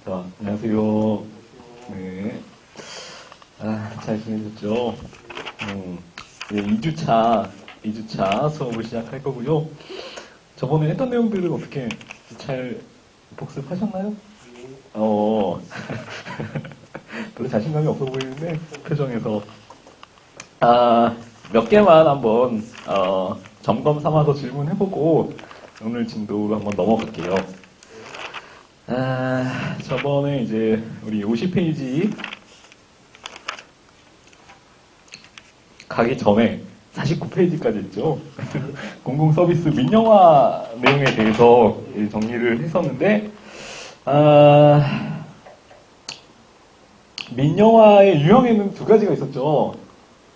자, 안녕하세요. 네. 잘 지내셨죠? 네, 2주차 수업을 시작할 거고요. 저번에 했던 내용들을 어떻게 잘 복습하셨나요? 별로 자신감이 없어 보이는데, 표정에서. 몇 개만 한번, 점검 삼아서 질문해보고, 오늘 진도로 한번 넘어갈게요. 저번에 이제 우리 50페이지 가기 전에 49페이지까지 했죠. 공공서비스 민영화 내용에 대해서 정리를 했었는데, 민영화의 유형에는 두 가지가 있었죠.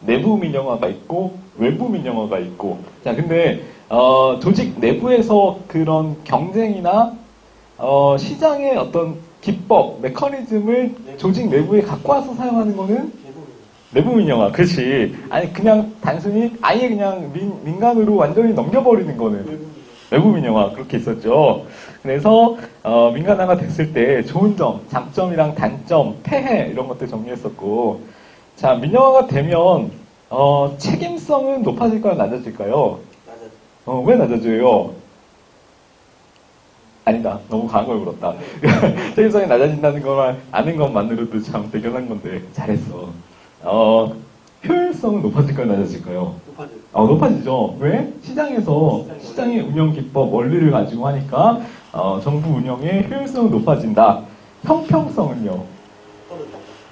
내부 민영화가 있고 외부 민영화가 있고. 자, 근데 조직 내부에서 그런 경쟁이나 시장의 어떤 기법, 메커니즘을 조직 내부에 갖고 와서 사용하는 거는 내부 민영화. 그렇지. 아니, 그냥 단순히 아예 그냥 민간으로 완전히 넘겨버리는 거는 외부 민영화. 그렇게 있었죠. 그래서 민간화가 됐을 때 좋은 점, 장점이랑 단점, 폐해 이런 것들 정리했었고, 자, 민영화가 되면 책임성은 높아질까요, 낮아질까요? 낮아져. 왜 낮아져요? 아니다. 너무 강한 걸 물었다. 책임성이 낮아진다는 것만 아는 것만으로도 참 대견한 건데 잘했어. 효율성은 높아질까요, 낮아질까요? 높아지죠. 왜? 시장의 운영 기법, 원리를 가지고 하니까 정부 운영의 효율성은 높아진다. 형평성은요?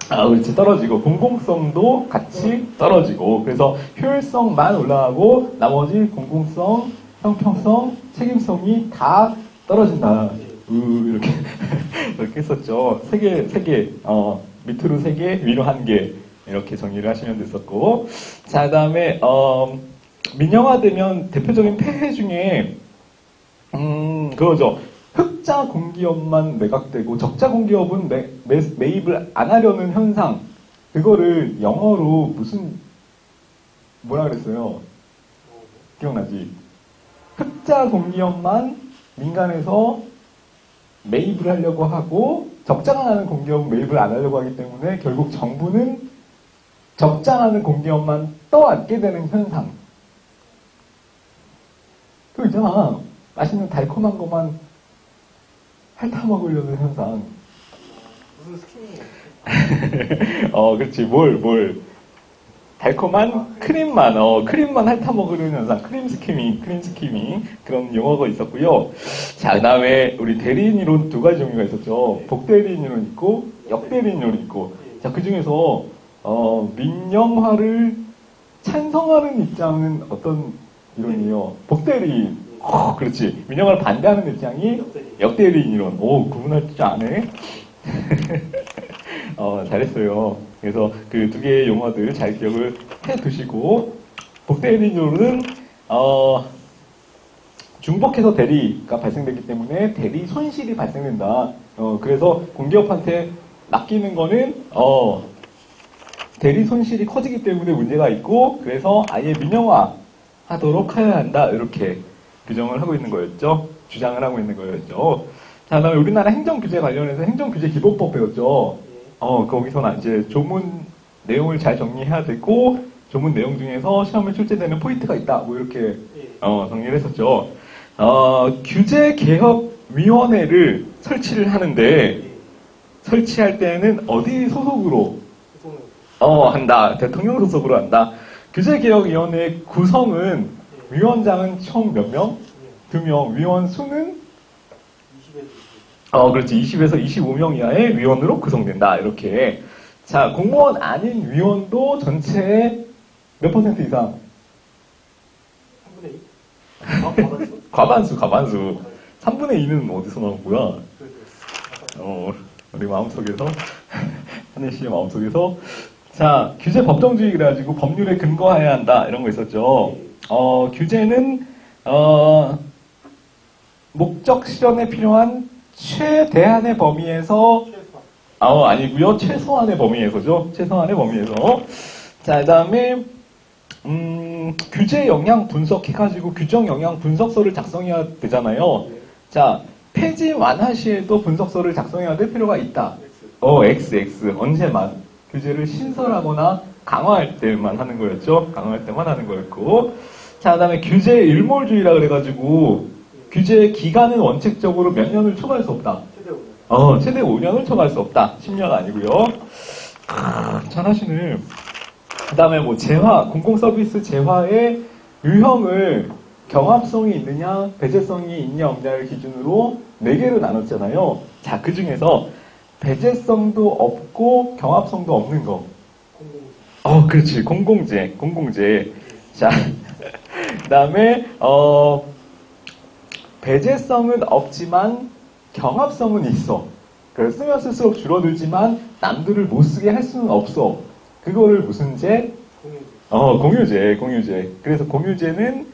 그렇지, 떨어지고, 공공성도 같이 떨어지고, 그래서 효율성만 올라가고, 나머지 공공성, 형평성, 책임성이 다 떨어진다. 이렇게 했었죠. 세 개, 밑으로 3개, 위로 1개. 이렇게 정리를 하시면 됐었고. 자, 그 다음에, 민영화되면 대표적인 폐해 중에, 그거죠. 흑자 공기업만 매각되고 적자 공기업은 매입을 안 하려는 현상. 그거를 영어로 뭐라 그랬어요? 기억나지? 흑자 공기업만 민간에서 매입을 하려고 하고 적자가 나는 공기업은 매입을 안 하려고 하기 때문에 결국 정부는 적자 나는 공기업만 떠안게 되는 현상. 그거 있잖아. 맛있는 달콤한 것만 핥아먹으려는 현상. 무슨 스키밍이에요? 그렇지. 달콤한 크림만 핥아먹으려는 현상. 크림 스키밍. 그런 용어가 있었고요. 자, 그 다음에 우리 대리인이론 2가지 종류가 있었죠. 복대리인이론 있고, 역대리인이론 있고. 자, 그 중에서, 민영화를 찬성하는 입장은 어떤 이론이에요? 복대리인. 그렇지. 민영화를 반대하는 입장이 역대리인 이론. 구분할 줄 아네. 잘했어요. 그래서 그 2개의 용어들 잘 기억을 해 두시고, 복대리인 이론은, 중복해서 대리가 발생되기 때문에 대리 손실이 발생된다. 그래서 공기업한테 맡기는 거는, 대리 손실이 커지기 때문에 문제가 있고, 그래서 아예 민영화 하도록 해야 한다. 이렇게 규정을 하고 있는 거였죠. 주장을 하고 있는 거였죠. 자, 그 다음에 우리나라 행정규제 관련해서 행정규제 기본법 배웠죠. 거기서 이제 조문 내용을 잘 정리해야 되고, 조문 내용 중에서 시험에 출제되는 포인트가 있다. 이렇게, 정리를 했었죠. 규제개혁위원회를 설치를 하는데, 설치할 때는 어디 소속으로? 한다. 대통령 소속으로 한다. 규제개혁위원회 구성은 위원장은 총 몇 명? 2명. 위원 수는? 그렇지. 20에서 25명 이하의 위원으로 구성된다. 이렇게. 자, 공무원 아닌 위원도 전체의 몇 % 이상? 3분의 2? 과반수. 3분의 2는 어디서 나온 거야? 우리 마음속에서, 한혜 씨의 마음속에서. 자, 규제 법정주의 그래가지고 법률에 근거해야 한다. 이런 거 있었죠. 규제는, 목적 실현에 필요한 최대한의 범위에서, 아니고요. 최소한의 범위에서죠. 최소한의 범위에서. 자, 그 다음에, 규제 영향 분석해가지고 규정 영향 분석서를 작성해야 되잖아요. 자, 폐지완화 시에도 분석서를 작성해야 될 필요가 있다. XX. 언제만. 규제를 신설하거나 강화할 때만 하는 거였죠. 강화할 때만 하는 거였고. 자, 그 다음에 규제 일몰주의라 그래가지고, 규제 기간은 원칙적으로 몇 년을 초과할 수 없다. 최대 5년. 최대 5년을 초과할 수 없다. 10년 아니고요. 잘하시네. 그 다음에 뭐 재화, 공공서비스 재화의 유형을 경합성이 있느냐, 배제성이 있냐 없냐를 기준으로 4개로 나눴잖아요. 자, 그 중에서 배제성도 없고 경합성도 없는 거. 공공재. 그렇지. 공공재. 자, 그 다음에, 배제성은 없지만 경합성은 있어. 그래서 쓰면 쓸수록 줄어들지만 남들을 못 쓰게 할 수는 없어. 그거를 무슨 제? 공유제. 그래서 공유제는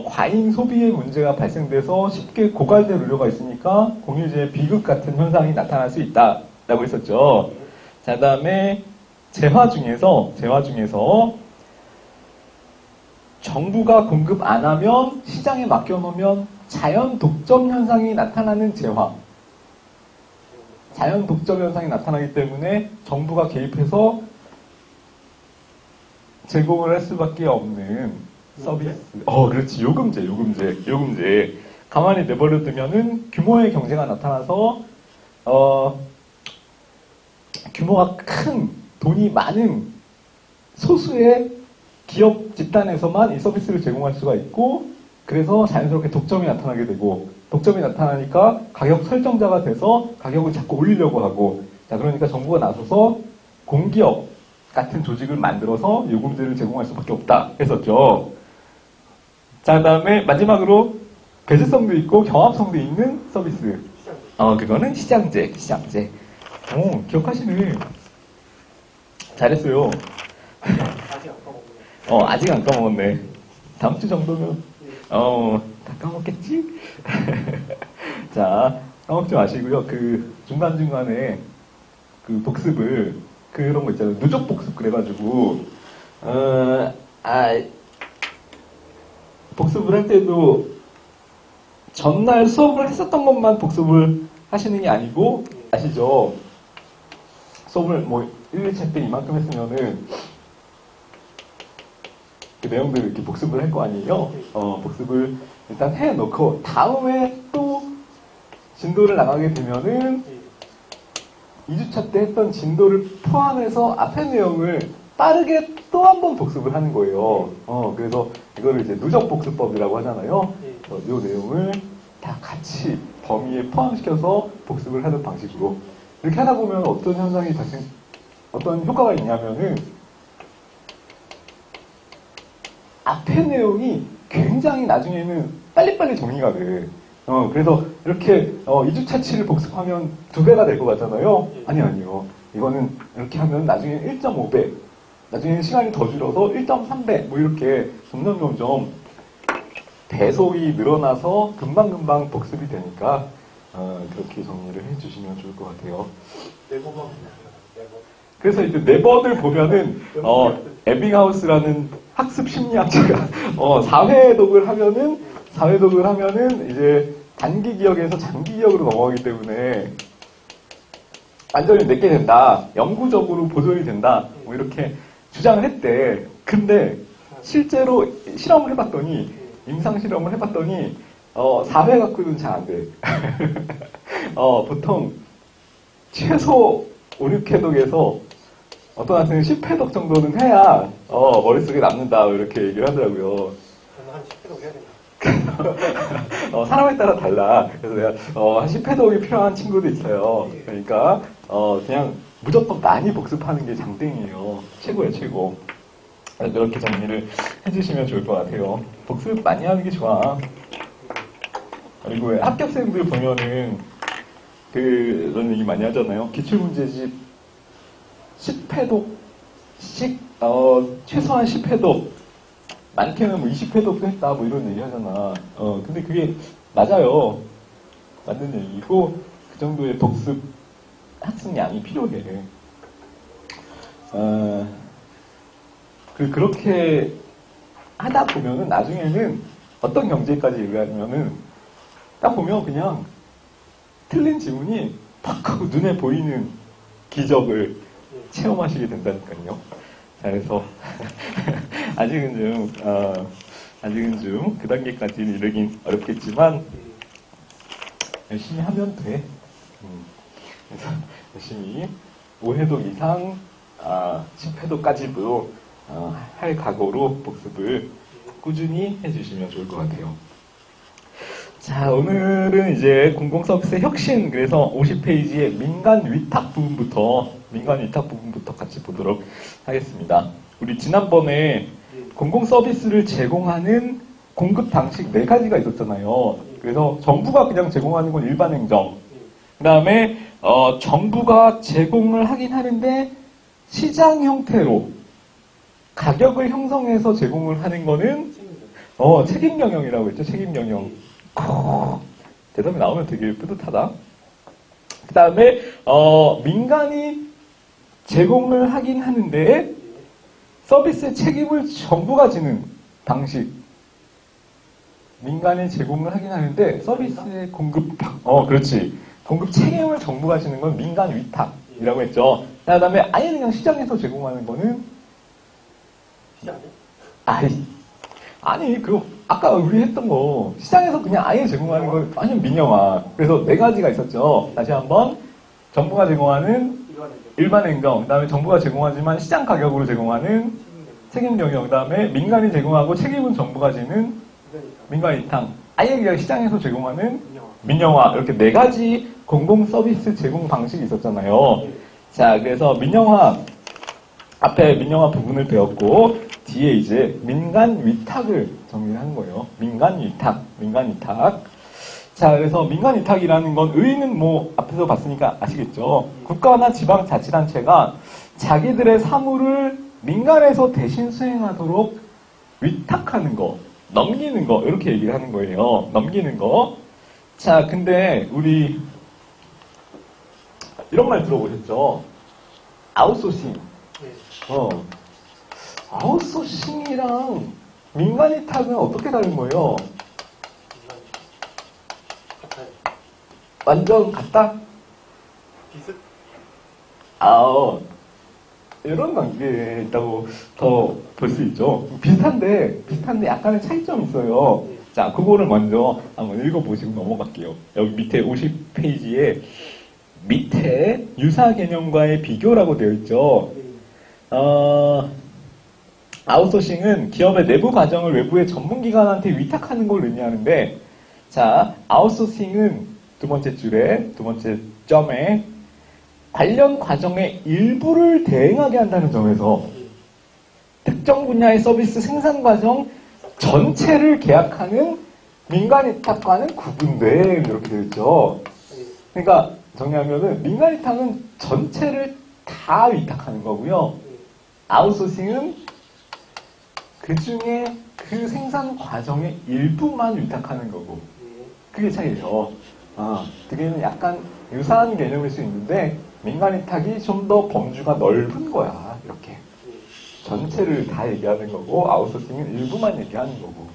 과잉 소비의 문제가 발생돼서 쉽게 고갈될 우려가 있으니까 공유제 비극 같은 현상이 나타날 수 있다라고 했었죠. 자, 그다음에 재화 중에서 정부가 공급 안 하면 시장에 맡겨놓으면 자연 독점 현상이 나타나는 재화. 자연 독점 현상이 나타나기 때문에 정부가 개입해서 제공을 할 수밖에 없는 서비스. 그렇지. 요금제. 가만히 내버려 두면은 규모의 경제가 나타나서, 규모가 큰, 돈이 많은 소수의 기업 집단에서만 이 서비스를 제공할 수가 있고, 그래서 자연스럽게 독점이 나타나게 되고, 독점이 나타나니까 가격 설정자가 돼서 가격을 자꾸 올리려고 하고, 자, 그러니까 정부가 나서서 공기업 같은 조직을 만들어서 요금제를 제공할 수밖에 없다 했었죠. 자, 그 다음에 마지막으로 배제성도 있고 경합성도 있는 서비스. 그거는 시장제. 기억하시네. 잘했어요. 아직 안 까먹네. 아직 안 까먹었네. 다음 주 정도면, 다 까먹겠지? 자, 까먹지 마시고요. 그, 중간중간에 그 복습을, 그런 거 있잖아요. 누적 복습 그래가지고, 복습을 할 때도 전날 수업을 했었던 것만 복습을 하시는 게 아니고, 아시죠? 수업을 뭐 1, 2차 때 이만큼 했으면은 그 내용들을 이렇게 복습을 할 거 아니에요? 복습을 일단 해놓고 다음에 또 진도를 나가게 되면은 2주차 때 했던 진도를 포함해서 앞에 내용을 빠르게 또 한 번 복습을 하는 거예요. 그래서 이거를 이제 누적 복습법이라고 하잖아요. 이 내용을 다 같이 범위에 포함시켜서 복습을 하는 방식으로. 이렇게 하다 보면 어떤 효과가 있냐면은, 앞에 내용이 굉장히 나중에는 빨리빨리 정리가 돼. 그래서 이렇게 2주차치를 복습하면 2배가 될 것 같잖아요. 아니요. 이거는 이렇게 하면 나중에 1.5배, 나중에는 시간이 더 줄어서 1.3배, 뭐 이렇게 점점 배속이 늘어나서 금방금방 복습이 되니까 그렇게 정리를 해주시면 좋을 것 같아요. 네버만 그래서 이제 네버들 보면은 에빙하우스라는 학습 심리학자가 4회 독을 하면은 이제 단기 기억에서 장기 기억으로 넘어가기 때문에 완전히 내게 된다, 영구적으로 보존이 된다, 뭐 이렇게 주장을 했대. 근데 실제로 실험을 해봤더니, 임상 실험을 해봤더니 4회 갖고는 잘 안 돼. 보통 최소 5, 6회독에서 어떤 학생은 10회독 정도는 해야 머릿속에 남는다, 이렇게 얘기를 하더라고요. 저는 한 10회독 해야 된다. 사람에 따라 달라. 그래서 내가 한 10회독이 필요한 친구도 있어요. 그러니까 그냥 무조건 많이 복습하는 게 장땡이에요. 최고예요, 최고. 이렇게 정리를 해주시면 좋을 것 같아요. 복습 많이 하는 게 좋아. 그리고 왜 합격생들 보면은 그런 얘기 많이 하잖아요. 기출문제집 10회독씩, 최소한 10회독, 많게는 뭐 20회독도 했다, 뭐 이런 얘기 하잖아. 근데 그게 맞아요. 맞는 얘기고, 그 정도의 복습 학습량이 필요해. 그렇게 하다 보면은 나중에는 어떤 경제까지 이르냐면은 딱 보면 그냥 틀린 지문이 팍 하고 눈에 보이는 기적을 체험하시게 된다니까요. 자, 그래서 아직은 좀 그 단계까지는 이르긴 어렵겠지만 열심히 하면 돼. 그래서 열심히 5회독 이상 10회독까지도 할 각오로 복습을 꾸준히 해주시면 좋을 것 같아요. 자, 오늘은 이제 공공서비스 혁신, 그래서 50페이지의 민간 위탁 부분부터 같이 보도록 하겠습니다. 우리 지난번에 공공서비스를 제공하는 공급 방식 4가지가 있었잖아요. 그래서 정부가 그냥 제공하는 건 일반 행정. 그 다음에, 정부가 제공을 하긴 하는데, 시장 형태로 가격을 형성해서 제공을 하는 거는, 책임 영역이라고 했죠, 책임 영역. 대답이 나오면 되게 뿌듯하다. 그 다음에 민간이 제공을 하긴 하는데 서비스의 책임을 정부가 지는 방식. 민간이 제공을 하긴 하는데 서비스의 그렇지. 공급 책임을 정부가 지는 건 민간 위탁이라고 했죠. 그 다음에 아예 그냥 시장에서 제공하는 거는 아니, 아까 우리 했던 거, 시장에서 그냥 아예 제공하는 거, 완전 민영화. 그래서 4가지가 있었죠. 다시 한번, 정부가 제공하는 일반 행정, 그 다음에 정부가 제공하지만 시장 가격으로 제공하는 책임 영역, 그 다음에 민간이 제공하고 책임은 정부가 지는 민간 위탁. 아예 그냥 시장에서 제공하는 민영화. 이렇게 4가지 공공 서비스 제공 방식이 있었잖아요. 자, 그래서 앞에 민영화 부분을 배웠고, 뒤에 이제 민간 위탁을 정리하는 거예요. 민간 위탁. 자, 그래서 민간 위탁이라는 건 의의는 앞에서 봤으니까 아시겠죠? 국가나 지방자치단체가 자기들의 사무를 민간에서 대신 수행하도록 위탁하는 거, 넘기는 거, 이렇게 얘기를 하는 거예요. 넘기는 거. 자, 근데 우리 이런 말 들어보셨죠? 아웃소싱. 아웃소싱이랑 민간 위탁은 어떻게 다른 거예요? 완전 같다? 비슷? 이런 관계에 있다고 더 볼 수 있죠. 비슷한데 약간의 차이점이 있어요. 자, 그거를 먼저 한번 읽어보시고 넘어갈게요. 여기 밑에 50페이지에 밑에 유사 개념과의 비교라고 되어 있죠. 아웃소싱은 기업의 내부 과정을 외부의 전문기관한테 위탁하는 걸 의미하는데, 자, 아웃소싱은 두 번째 점에 관련 과정의 일부를 대행하게 한다는 점에서 특정 분야의 서비스 생산 과정 전체를 계약하는 민간 위탁과는 구분돼. 이렇게 되어 있죠. 그러니까 정리하면은 민간 위탁은 전체를 다 위탁하는 거고요. 아웃소싱은 그 중에 그 생산 과정의 일부만 위탁하는 거고. 그게 차이죠. 두 개는 약간 유사한 개념일 수 있는데, 민간 위탁이 좀 더 범주가 넓은 거야. 이렇게. 전체를 다 얘기하는 거고, 아웃소싱은 일부만 얘기하는 거고.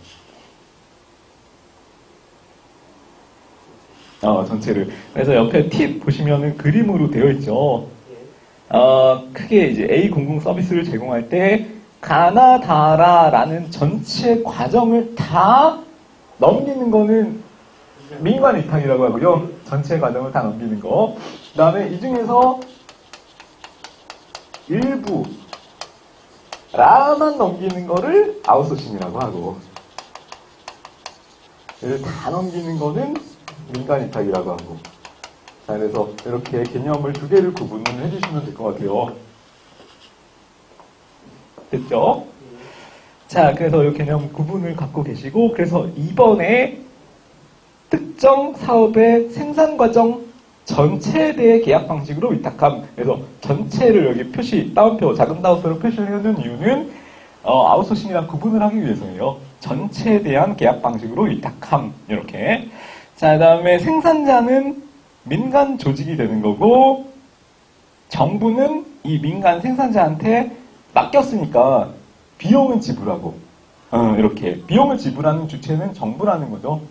전체를. 그래서 옆에 팁 보시면은 그림으로 되어 있죠. 크게 이제 A 공공 서비스를 제공할 때, 가나다라라는 전체 과정을 다 넘기는 거는 민간 위탁이라고 하고요. 전체 과정을 다 넘기는 거. 그 다음에 이 중에서 일부라만 넘기는 거를 아웃소싱이라고 하고, 이를 다 넘기는 거는 민간 위탁이라고 하고. 자, 그래서 이렇게 개념을 2개를 구분을 해주시면 될 것 같아요. 됐죠? 자, 그래서 이 개념 구분을 갖고 계시고, 그래서 이번에 특정 사업의 생산 과정 전체에 대해 계약 방식으로 위탁함. 그래서 전체를 여기 따옴표, 작은 따옴표로 표시를 해놓은 이유는 아웃소싱이랑 구분을 하기 위해서예요. 전체에 대한 계약 방식으로 위탁함. 이렇게. 자, 그 다음에 생산자는 민간 조직이 되는 거고, 정부는 이 민간 생산자한테 맡겼으니까 비용은 지불하고, 이렇게. 비용을 지불하는 주체는 정부라는 거죠.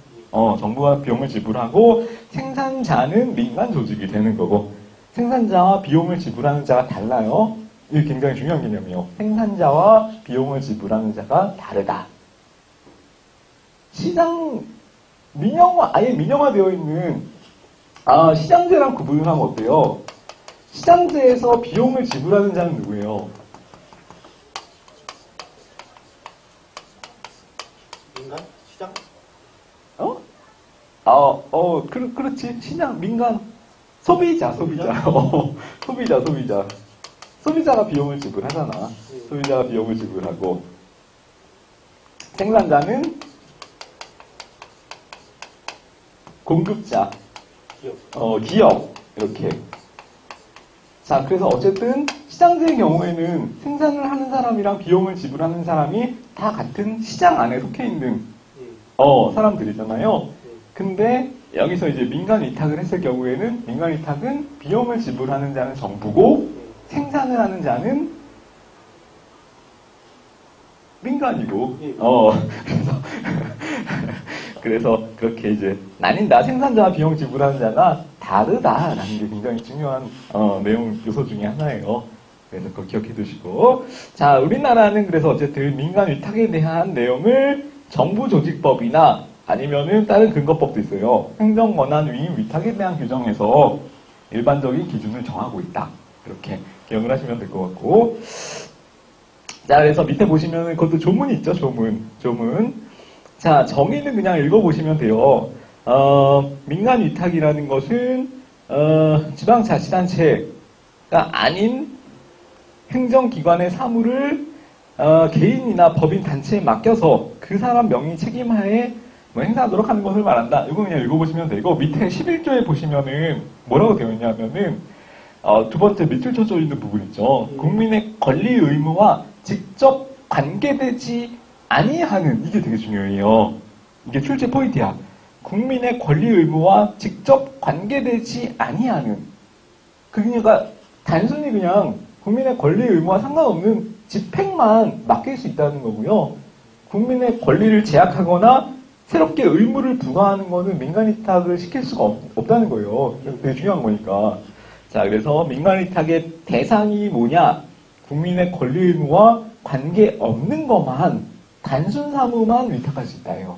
정부가 비용을 지불하고 생산자는 민간 조직이 되는 거고 생산자와 비용을 지불하는 자가 달라요. 이게 굉장히 중요한 개념이에요. 생산자와 비용을 지불하는 자가 다르다. 시장 아예 민영화되어 있는 시장제랑 구분을 하면 어때요? 시장제에서 비용을 지불하는 자는 누구예요? 민간? 시장? 그렇지. 시장, 민간, 소비자. 소비자가 비용을 지불하잖아. 소비자가 비용을 지불하고. 생산자는 공급자, 기업. 이렇게. 자, 그래서 어쨌든 시장제의 경우에는 생산을 하는 사람이랑 비용을 지불하는 사람이 다 같은 시장 안에 속해 있는 사람들이잖아요. 근데 여기서 이제 민간 위탁을 했을 경우에는 민간 위탁은 비용을 지불하는 자는 정부고 생산을 하는 자는 민간이고 그래서 그렇게 이제 나뉜다. 생산자와 비용 지불하는 자가 다르다라는 게 굉장히 중요한 내용 요소 중에 하나예요. 그래서 그거 기억해 두시고 자 우리나라는 그래서 어쨌든 민간 위탁에 대한 내용을 정부조직법이나 아니면은 다른 근거법도 있어요. 행정권한 위임 위탁에 대한 규정에서 일반적인 기준을 정하고 있다. 이렇게 기억을 하시면 될 것 같고 자 그래서 밑에 보시면 그것도 조문이 있죠. 조문 자 정의는 그냥 읽어보시면 돼요. 민간 위탁이라는 것은 지방자치단체가 아닌 행정기관의 사무를 개인이나 법인 단체에 맡겨서 그 사람 명의 책임하에 행사하도록 하는 것을 말한다. 이거 그냥 읽어보시면 되고 밑에 11조에 보시면은 뭐라고 되어 있냐면은 두 번째 밑줄 쳐져 있는 부분 있죠. 국민의 권리 의무와 직접 관계되지 아니하는 이게 되게 중요해요. 이게 출제 포인트야. 국민의 권리 의무와 직접 관계되지 아니하는 그러니까 단순히 그냥 국민의 권리 의무와 상관없는 집행만 맡길 수 있다는 거고요. 국민의 권리를 제약하거나 새롭게 의무를 부과하는 거는 민간 위탁을 시킬 수가 없다는 거예요. 되게 중요한 거니까. 자, 그래서 민간 위탁의 대상이 뭐냐? 국민의 권리 의무와 관계없는 것만 단순 사무만 위탁할 수 있다요.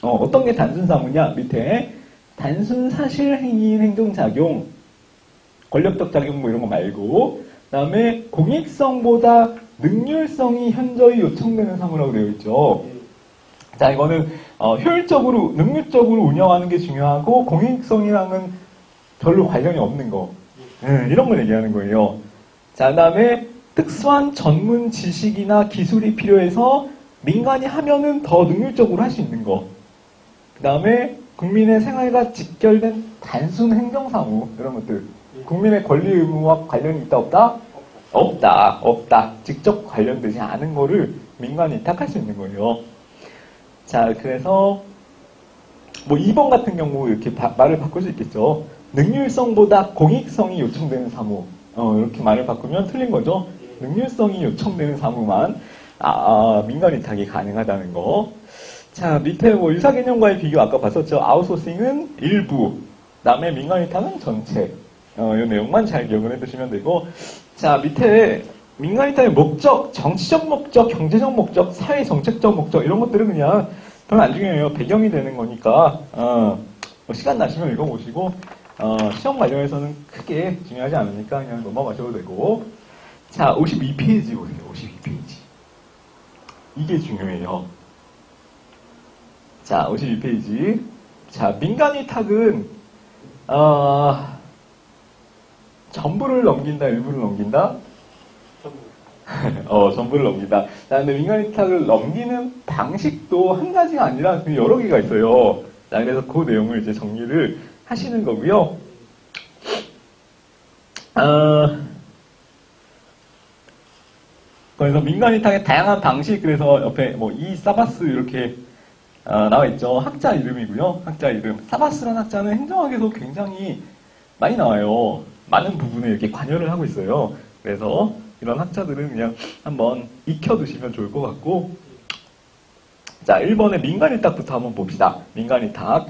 어떤 게 단순 사무냐? 밑에 단순 사실 행위인 행정작용, 권력적 작용 뭐 이런 거 말고 그 다음에 공익성보다 능률성이 현저히 요청되는 사무라고 되어 있죠. 자, 이거는 효율적으로, 능률적으로 운영하는 게 중요하고 공익성이랑은 별로 관련이 없는 거. 이런 걸 얘기하는 거예요. 자, 그 다음에 특수한 전문 지식이나 기술이 필요해서 민간이 하면은 더 능률적으로 할 수 있는 거. 그 다음에 국민의 생활과 직결된 단순 행정사무 이런 것들. 국민의 권리 의무와 관련이 있다 없다? 없다. 직접 관련되지 않은 거를 민간이 위탁할 수 있는 거예요. 자, 그래서 뭐 2번 같은 경우 이렇게 말을 바꿀 수 있겠죠. 능률성보다 공익성이 요청되는 사무. 이렇게 말을 바꾸면 틀린 거죠. 능률성이 요청되는 사무만 민간 위탁이 가능하다는 거. 자, 밑에 뭐 유사개념과의 비교 아까 봤었죠. 아웃소싱은 일부, 그다음에 민간 위탁은 전체. 이 내용만 잘 기억을 해두시면 되고, 자, 밑에 민간 위탁의 목적, 정치적 목적, 경제적 목적, 사회 정책적 목적 이런 것들은 그냥 별로 안 중요해요. 배경이 되는 거니까 뭐 시간 나시면 읽어보시고 시험 과정에서는 크게 중요하지 않으니까 그냥 넘어가셔도 되고. 자, 52페이지 보세요. 52페이지. 이게 중요해요. 자, 52페이지. 자, 민간 위탁은 전부를 넘긴다, 일부를 넘긴다? 전부를 넘긴다. 근데 민간 위탁을 넘기는 방식도 한 가지가 아니라 여러 개가 있어요. 자, 그래서 그 내용을 이제 정리를 하시는 거고요. 그래서 민간 위탁의 다양한 방식, 그래서 옆에 뭐 이 사바스 이렇게 나와 있죠. 학자 이름이고요. 학자 이름. 사바스라는 학자는 행정학에서 굉장히 많이 나와요. 많은 부분에 이렇게 관여를 하고 있어요. 그래서 이런 학자들은 그냥 한번 익혀두시면 좋을 것 같고, 자, 1번의 민간위탁부터 한번 봅시다. 민간위탁.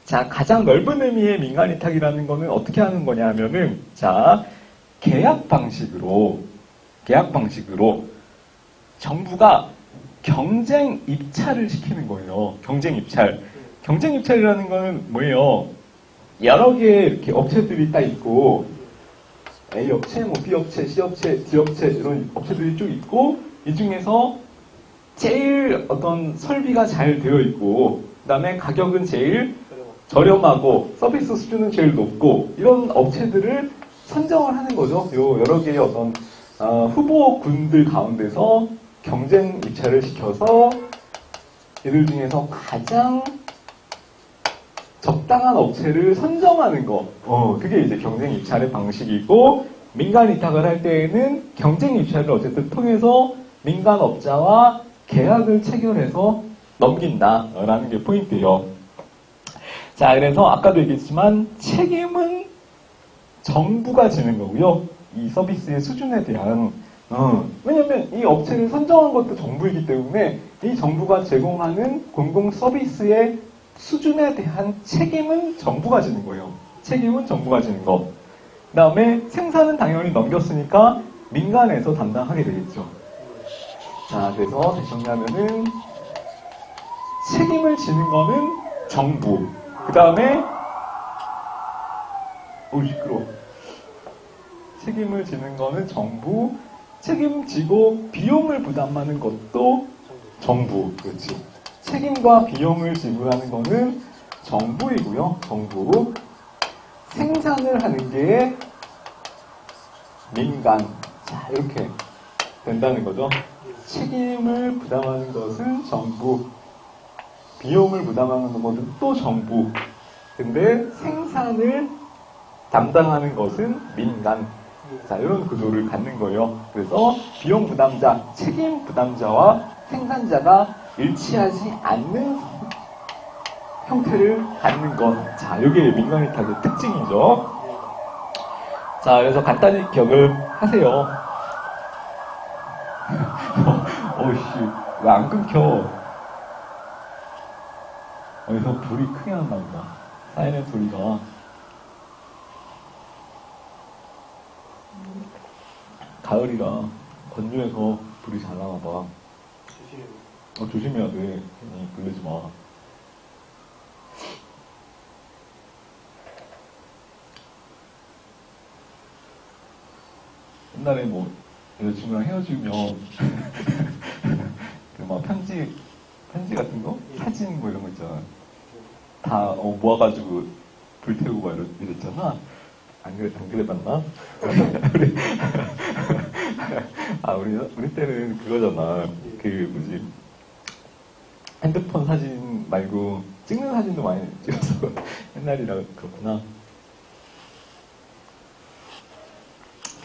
자, 가장 넓은 의미의 민간위탁이라는 거는 어떻게 하는 거냐 하면은, 자, 계약 방식으로 정부가 경쟁 입찰을 시키는 거예요. 경쟁 입찰. 경쟁 입찰이라는 거는 뭐예요? 여러 개의 이렇게 업체들이 딱 있고, A 업체, 뭐 B 업체, C 업체, D 업체 이런 업체들이 쭉 있고, 이 중에서 제일 어떤 설비가 잘 되어 있고, 그 다음에 가격은 제일 저렴하고, 서비스 수준은 제일 높고, 이런 업체들을 선정을 하는 거죠. 요 여러 개의 어떤 후보군들 가운데서 경쟁 입찰을 시켜서 얘들 중에서 가장 적당한 업체를 선정하는 거. 그게 이제 경쟁 입찰의 방식이고, 민간 위탁을 할 때에는 경쟁 입찰을 어쨌든 통해서 민간업자와 계약을 체결해서 넘긴다라는 게 포인트예요. 자, 그래서 아까도 얘기했지만 책임은 정부가 지는 거고요. 이 서비스의 수준에 대한 왜냐면 이 업체를 선정한 것도 정부이기 때문에 이 정부가 제공하는 공공 서비스의 수준에 대한 책임은 정부가 지는 거예요. 책임은 정부가 지는 거. 그 다음에 생산은 당연히 넘겼으니까 민간에서 담당하게 되겠죠. 자, 그래서 다시 정리하면은 책임을 지는 거는 정부. 그 다음에 시끄러워. 책임을 지는 거는 정부. 책임지고 비용을 부담하는 것도 정부. 그렇지. 책임과 비용을 지불하는 거는 정부이고요. 정부. 생산을 하는 게 민간. 자, 이렇게 된다는 거죠. 책임을 부담하는 것은 정부. 비용을 부담하는 것은 또 정부. 근데 생산을 담당하는 것은 민간. 자, 이런 구조를 갖는 거예요. 그래서 비용 부담자, 책임 부담자와 생산자가 일치하지 않는 형태를 갖는 것. 자, 이게 민간위탁의 특징이죠. 자, 그래서 간단히 기억을 하세요. 왜 안 끊겨? 어디서 불이 크게 났나 보다. 쌓이는 소리가. 가을이라 건조해서 불이 잘 나나 봐. 조심해야 돼. 괜히 불르지 마. 옛날에 뭐 여자친구랑 헤어지면 그 막 편지 같은 거? 사진 뭐 이런 거 있잖아. 다 모아가지고 불 태우고 막 이랬잖아. 안 그래봤나? 우리 때는 그거잖아. 핸드폰 사진 말고 찍는 사진도 많이 찍어서 옛날이라 그렇구나.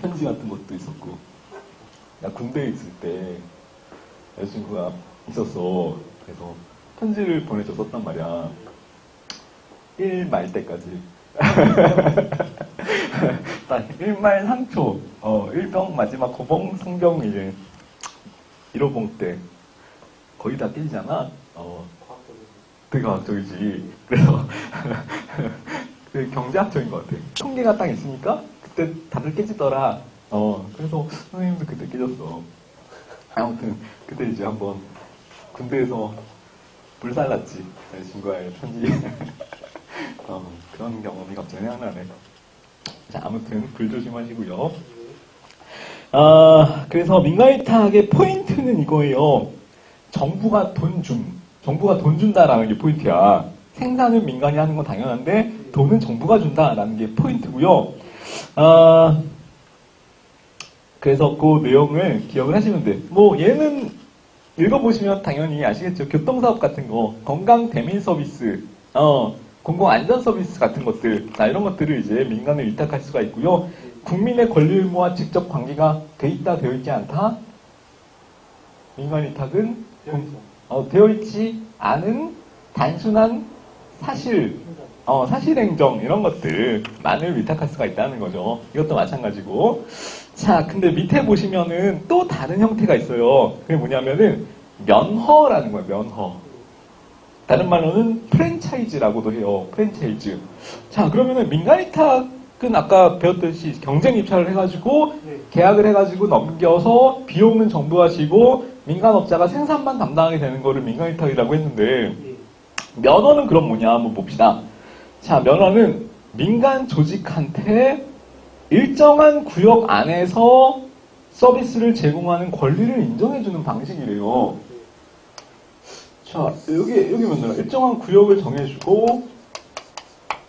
편지 같은 것도 있었고. 나 군대에 있을 때 여자친구가 있었어. 그래서 편지를 보내줬었단 말이야. 1말 때까지. 딱 1말 3초. 1병 마지막 고봉 성경 이제 1호봉 때 거의 다 깨지잖아. 되게 과학적이지. 그래서 되게 경제학적인 것 같아. 통계가 딱 있으니까 그때 다들 깨지더라. 그래서 선생님도 그때 깨졌어. 아무튼 그때 이제 한번 군대에서 불살랐지. 친구와의 편지. 그런 경험이 갑자기 생각나네. 자, 아무튼 불 조심하시고요. 그래서 민간위탁의 포인트는 이거예요. 정부가 돈 준다라는 게 포인트야. 생산은 민간이 하는 건 당연한데 돈은 정부가 준다라는 게 포인트고요. 그래서 그 내용을 기억을 하시면 돼. 뭐 얘는 읽어보시면 당연히 아시겠죠. 교통사업 같은 거, 건강 대민 서비스, 공공안전 서비스 같은 것들, 자, 이런 것들을 이제 민간에 위탁할 수가 있고요. 국민의 권리 의무와 직접 관계가 되어 있지 않다? 민간 위탁은 되어 있지 않은 단순한 사실행정 이런 것들만을 위탁할 수가 있다는 거죠. 이것도 마찬가지고. 자, 근데 밑에 보시면은 또 다른 형태가 있어요. 그게 뭐냐면은 면허라는 거예요. 면허. 다른 말로는 프랜차이즈라고도 해요. 프랜차이즈. 자, 그러면은 민간위탁은 아까 배웠듯이 경쟁 입찰을 해가지고 네. 계약을 해가지고 넘겨서 비용은 정부가 지고 민간업자가 생산만 담당하게 되는 거를 민간위탁이라고 했는데 예. 면허는 그럼 뭐냐 한번 봅시다. 자, 면허는 민간 조직한테 일정한 구역 안에서 서비스를 제공하는 권리를 인정해주는 방식이래요. 자, 여기 면허는 일정한 구역을 정해주고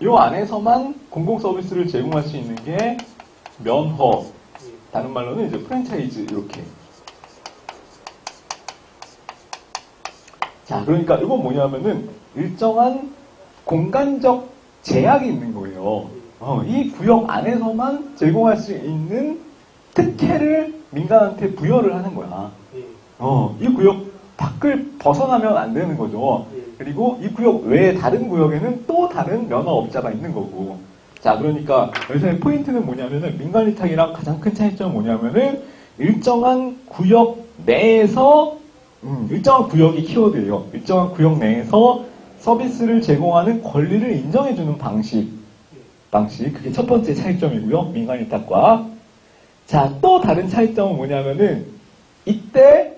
이 안에서만 공공 서비스를 제공할 수 있는 게 면허. 다른 말로는 이제 프랜차이즈 이렇게. 자, 그러니까 이건 뭐냐면은 일정한 공간적 제약이 있는 거예요. 이 구역 안에서만 제공할 수 있는 특혜를 민간한테 부여를 하는 거야. 예. 이 구역 밖을 벗어나면 안 되는 거죠. 그리고 이 구역 외에 다른 구역에는 또 다른 면허업자가 있는 거고. 자, 그러니까 여기서의 포인트는 뭐냐면은 민간위탁이랑 가장 큰 차이점은 뭐냐면은 일정한 구역 내에서 일정한 구역이 키워드예요. 일정한 구역 내에서 서비스를 제공하는 권리를 인정해주는 방식. 그게 첫 번째 차이점이고요. 민간위탁과. 자, 또 다른 차이점은 뭐냐면은 이때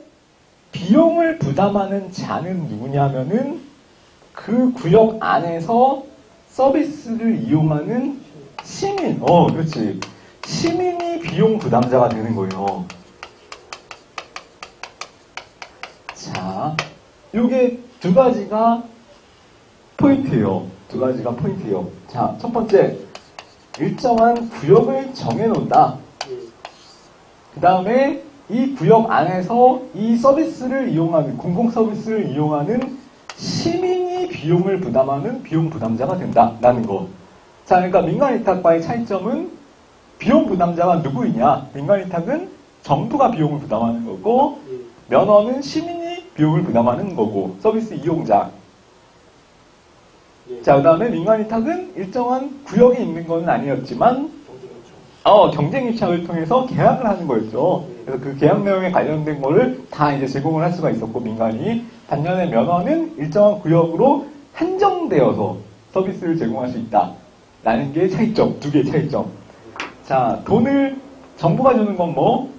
비용을 부담하는 자는 누구냐면은 그 구역 안에서 서비스를 이용하는 시민. 그렇지. 시민이 비용 부담자가 되는 거예요. 자, 요게 두 가지가 포인트예요. 자, 첫 번째, 일정한 구역을 정해놓는다. 그 다음에 이 구역 안에서 이 서비스를 이용하는, 공공 서비스를 이용하는 시민이 비용을 부담하는 비용 부담자가 된다라는 거. 자, 그러니까 민간위탁과의 차이점은 비용 부담자가 누구이냐? 민간위탁은 정부가 비용을 부담하는 거고, 면허는 시민이 비용을 부담하는 거고, 서비스 이용자. 자, 그 다음에 민간위탁은 일정한 구역이 있는 건 아니었지만, 경쟁 입찰을 통해서 계약을 하는 거였죠. 그래서 그 계약 내용에 관련된 거를 다 이제 제공을 할 수가 있었고, 민간이. 반면에 면허는 일정한 구역으로 한정되어서 서비스를 제공할 수 있다. 라는 게 차이점, 두 개의 차이점. 자, 돈을 정부가 주는 건 뭐?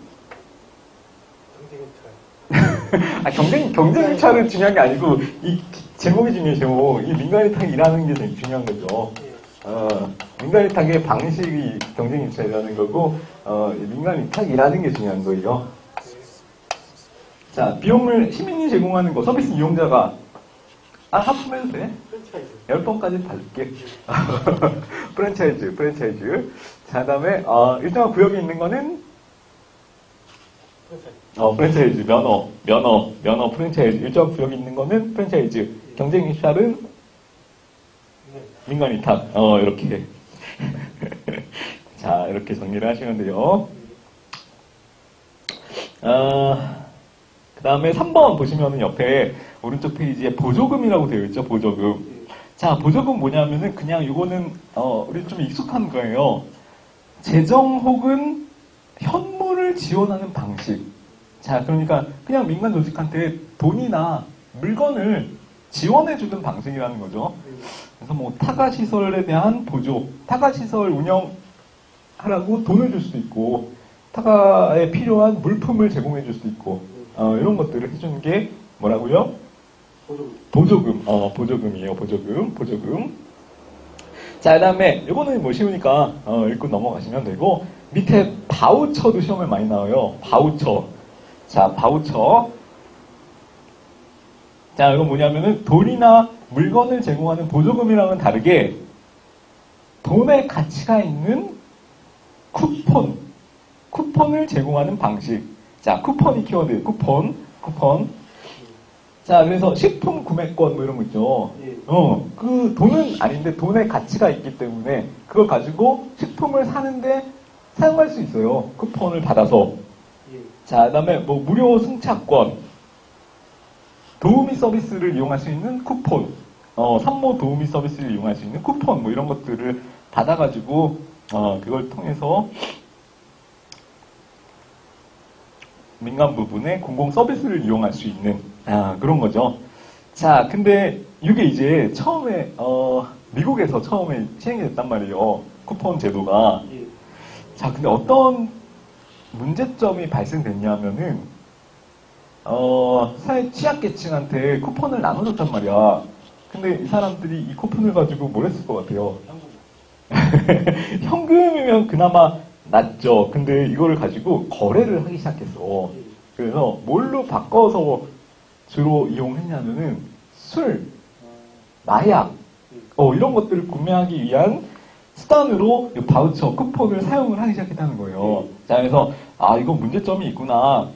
경쟁 입찰은 중요한 게 아니고, 이 제목이 중요해요, 제목. 이 민간위탁이 일하는 게 되게 중요한 거죠. 민간위탁의 방식이 경쟁 입찰이라는 거고, 민간위탁이 일하는 게 중요한 거예요. 자, 비용을 시민이 제공하는 거, 서비스 이용자가, 하품해도 돼? 10번까지 봐줄게. 프랜차이즈. 자, 그 다음에, 일정한 구역이 있는 거는, 프랜차이즈, 면허, 프랜차이즈. 일정한 구역이 있는 거는 프랜차이즈. 경쟁 입찰은 민간위탁. 이렇게. 자, 이렇게 정리를 하시면 돼요. 그 다음에 3번 보시면은 옆에 오른쪽 페이지에 보조금이라고 되어 있죠, 보조금. 자, 보조금 뭐냐면은 그냥 이거는, 우리 좀 익숙한 거예요. 재정 혹은 현물을 지원하는 방식. 자, 그러니까 그냥 민간 조직한테 돈이나 물건을 지원해주는 방식이라는 거죠. 그래서 뭐 타가시설에 대한 보조, 타가시설 운영하라고 돈을 줄 수도 있고, 타가에 필요한 물품을 제공해 줄 수도 있고, 이런 것들을 해주는 게 뭐라고요? 보조금. 보조금이에요. 보조금. 자, 그 다음에 이거는 뭐 쉬우니까 읽고 넘어가시면 되고, 밑에 바우처도 시험에 많이 나와요. 바우처. 자, 바우처. 자, 이건 뭐냐면은 돈이나 물건을 제공하는 보조금이랑은 다르게 돈의 가치가 있는 쿠폰을 제공하는 방식. 자, 쿠폰이 키워드예요. 쿠폰. 자, 그래서 식품 구매권 뭐 이런 거 있죠. 그 돈은 아닌데 돈의 가치가 있기 때문에 그걸 가지고 식품을 사는데 사용할 수 있어요. 쿠폰을 받아서. 자, 그 다음에 뭐 무료 승차권, 도우미 서비스를 이용할 수 있는 쿠폰, 산모 도우미 서비스를 이용할 수 있는 쿠폰 뭐 이런 것들을 받아가지고 그걸 통해서 민간 부분의 공공 서비스를 이용할 수 있는 그런 거죠. 자, 근데 이게 이제 처음에 미국에서 처음에 시행이 됐단 말이에요. 쿠폰 제도가. 예. 자, 근데 어떤 문제점이 발생됐냐면은 사회 취약계층한테 쿠폰을 나눠줬단 말이야. 근데 이 사람들이 이 쿠폰을 가지고 뭘 했을 것 같아요? 현금이면 그나마 낫죠. 근데 이거를 가지고 거래를 하기 시작했어. 그래서 뭘로 바꿔서 주로 이용했냐면은 술, 마약, 이런 것들을 구매하기 위한 수단으로 이 바우처, 쿠폰을 사용을 하기 시작했다는 거예요. 자, 그래서 이거 문제점이 있구나.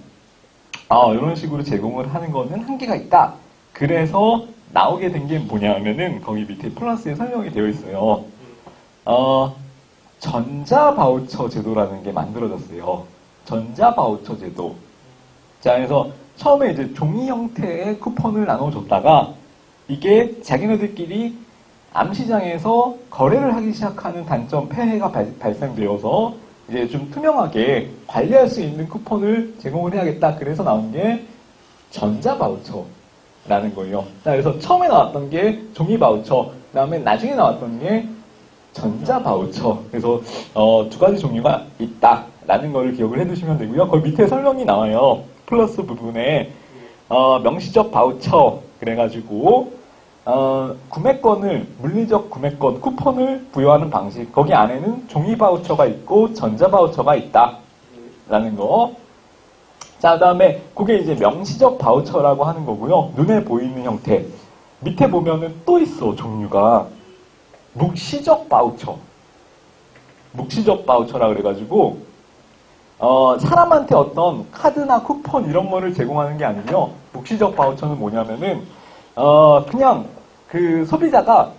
이런 식으로 제공을 하는 거는 한계가 있다. 그래서 나오게 된 게 뭐냐면은 거기 밑에 플러스에 설명이 되어 있어요. 전자 바우처 제도라는 게 만들어졌어요. 전자 바우처 제도. 자, 그래서 처음에 이제 종이 형태의 쿠폰을 나눠줬다가 이게 자기네들끼리 암시장에서 거래를 하기 시작하는 단점, 폐해가 발생되어서 이제 좀 투명하게 관리할 수 있는 쿠폰을 제공을 해야겠다. 그래서 나온 게 전자 바우처라는 거예요. 자, 그래서 처음에 나왔던 게 종이 바우처, 그 다음에 나중에 나왔던 게 전자 바우처. 그래서 두 가지 종류가 있다라는 거를 기억을 해두시면 되고요. 거기 밑에 설명이 나와요. 플러스 부분에 명시적 바우처 그래가지고 구매권을 물리적 구매권 쿠폰을 부여하는 방식. 거기 안에는 종이 바우처가 있고 전자 바우처가 있다라는 거. 자, 그다음에 그게 이제 명시적 바우처라고 하는 거고요. 눈에 보이는 형태. 밑에 보면은 또 있어 종류가. 묵시적 바우처. 묵시적 바우처라 그래가지고 사람한테 어떤 카드나 쿠폰 이런 거를 제공하는 게 아니고요. 묵시적 바우처는 뭐냐면은 그냥 그 소비자가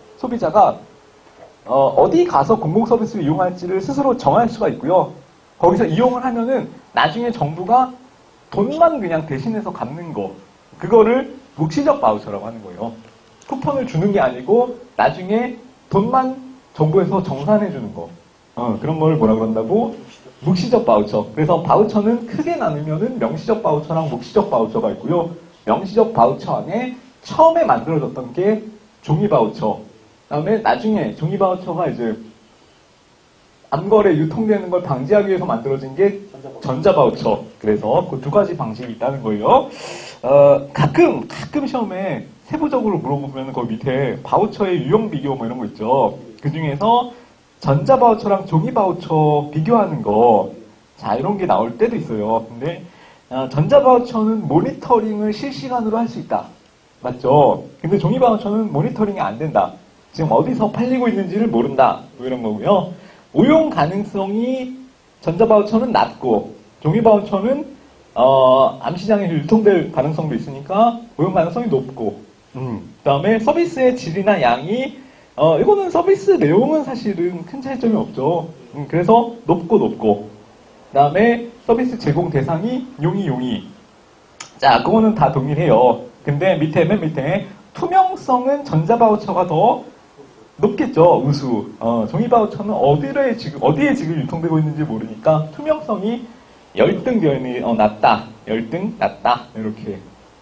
어디 가서 공공 서비스를 이용할지를 스스로 정할 수가 있고요. 거기서 이용을 하면은 나중에 정부가 돈만 그냥 대신해서 갚는 거. 그거를 묵시적 바우처라고 하는 거예요. 쿠폰을 주는 게 아니고 나중에 돈만 정부에서 정산해 주는 거. 그런 걸 뭐라 그런다고? 묵시적 바우처. 그래서 바우처는 크게 나누면은 명시적 바우처랑 묵시적 바우처가 있고요. 명시적 바우처 안에 처음에 만들어졌던 게 종이 바우처. 그다음에 나중에 종이 바우처가 이제 암거래 유통되는 걸 방지하기 위해서 만들어진 게 전자 바우처. 그래서 그 두 가지 방식이 있다는 거예요. 가끔 시험에 세부적으로 물어보면 거기 밑에 바우처의 유형 비교 뭐 이런 거 있죠. 그 중에서 전자 바우처랑 종이 바우처 비교하는 거. 자, 이런 게 나올 때도 있어요. 근데 전자 바우처는 모니터링을 실시간으로 할 수 있다. 맞죠? 근데 종이 바우처는 모니터링이 안 된다. 지금 어디서 팔리고 있는지를 모른다. 뭐 이런 거고요. 오용 가능성이 전자 바우처는 낮고 종이 바우처는 암시장에 유통될 가능성도 있으니까 오용 가능성이 높고 그다음에 서비스의 질이나 양이 이거는 서비스 내용은 사실은 큰 차이점이 없죠. 그래서 높고 그다음에 서비스 제공 대상이 용이 자, 그거는 다 동일해요. 근데 맨 밑에 투명성은 전자 바우처가 더 높겠죠. 우수. 종이 바우처는 어디에 지금 유통되고 있는지 모르니까 투명성이 열등 되어 있는 낮다. 열등 낮다. 이렇게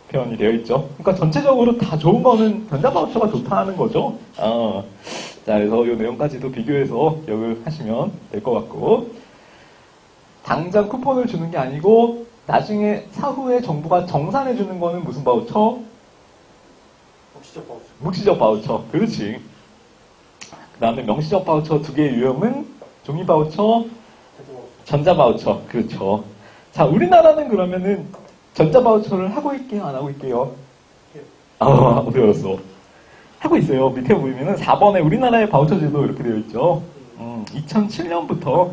표현이 되어 있죠. 그러니까 전체적으로 다 좋은 거는 전자 바우처가 좋다는 거죠. 자, 그래서 이 내용까지도 비교해서 기억을 하시면 될 것 같고, 당장 쿠폰을 주는 게 아니고 나중에 사후에 정부가 정산해 주는 거는 무슨 바우처? 묵시적 바우처. 묵시적 바우처. 그렇지. 그 다음에 명시적 바우처 두 개의 유형은 종이 바우처, 전자 바우처. 그렇죠. 자, 우리나라는 그러면은 전자 바우처를 하고 있게요, 안 하고 있게요? 어려웠어. 하고 있어요. 밑에 보면은 4번에 우리나라의 바우처 제도 이렇게 되어 있죠. 2007년부터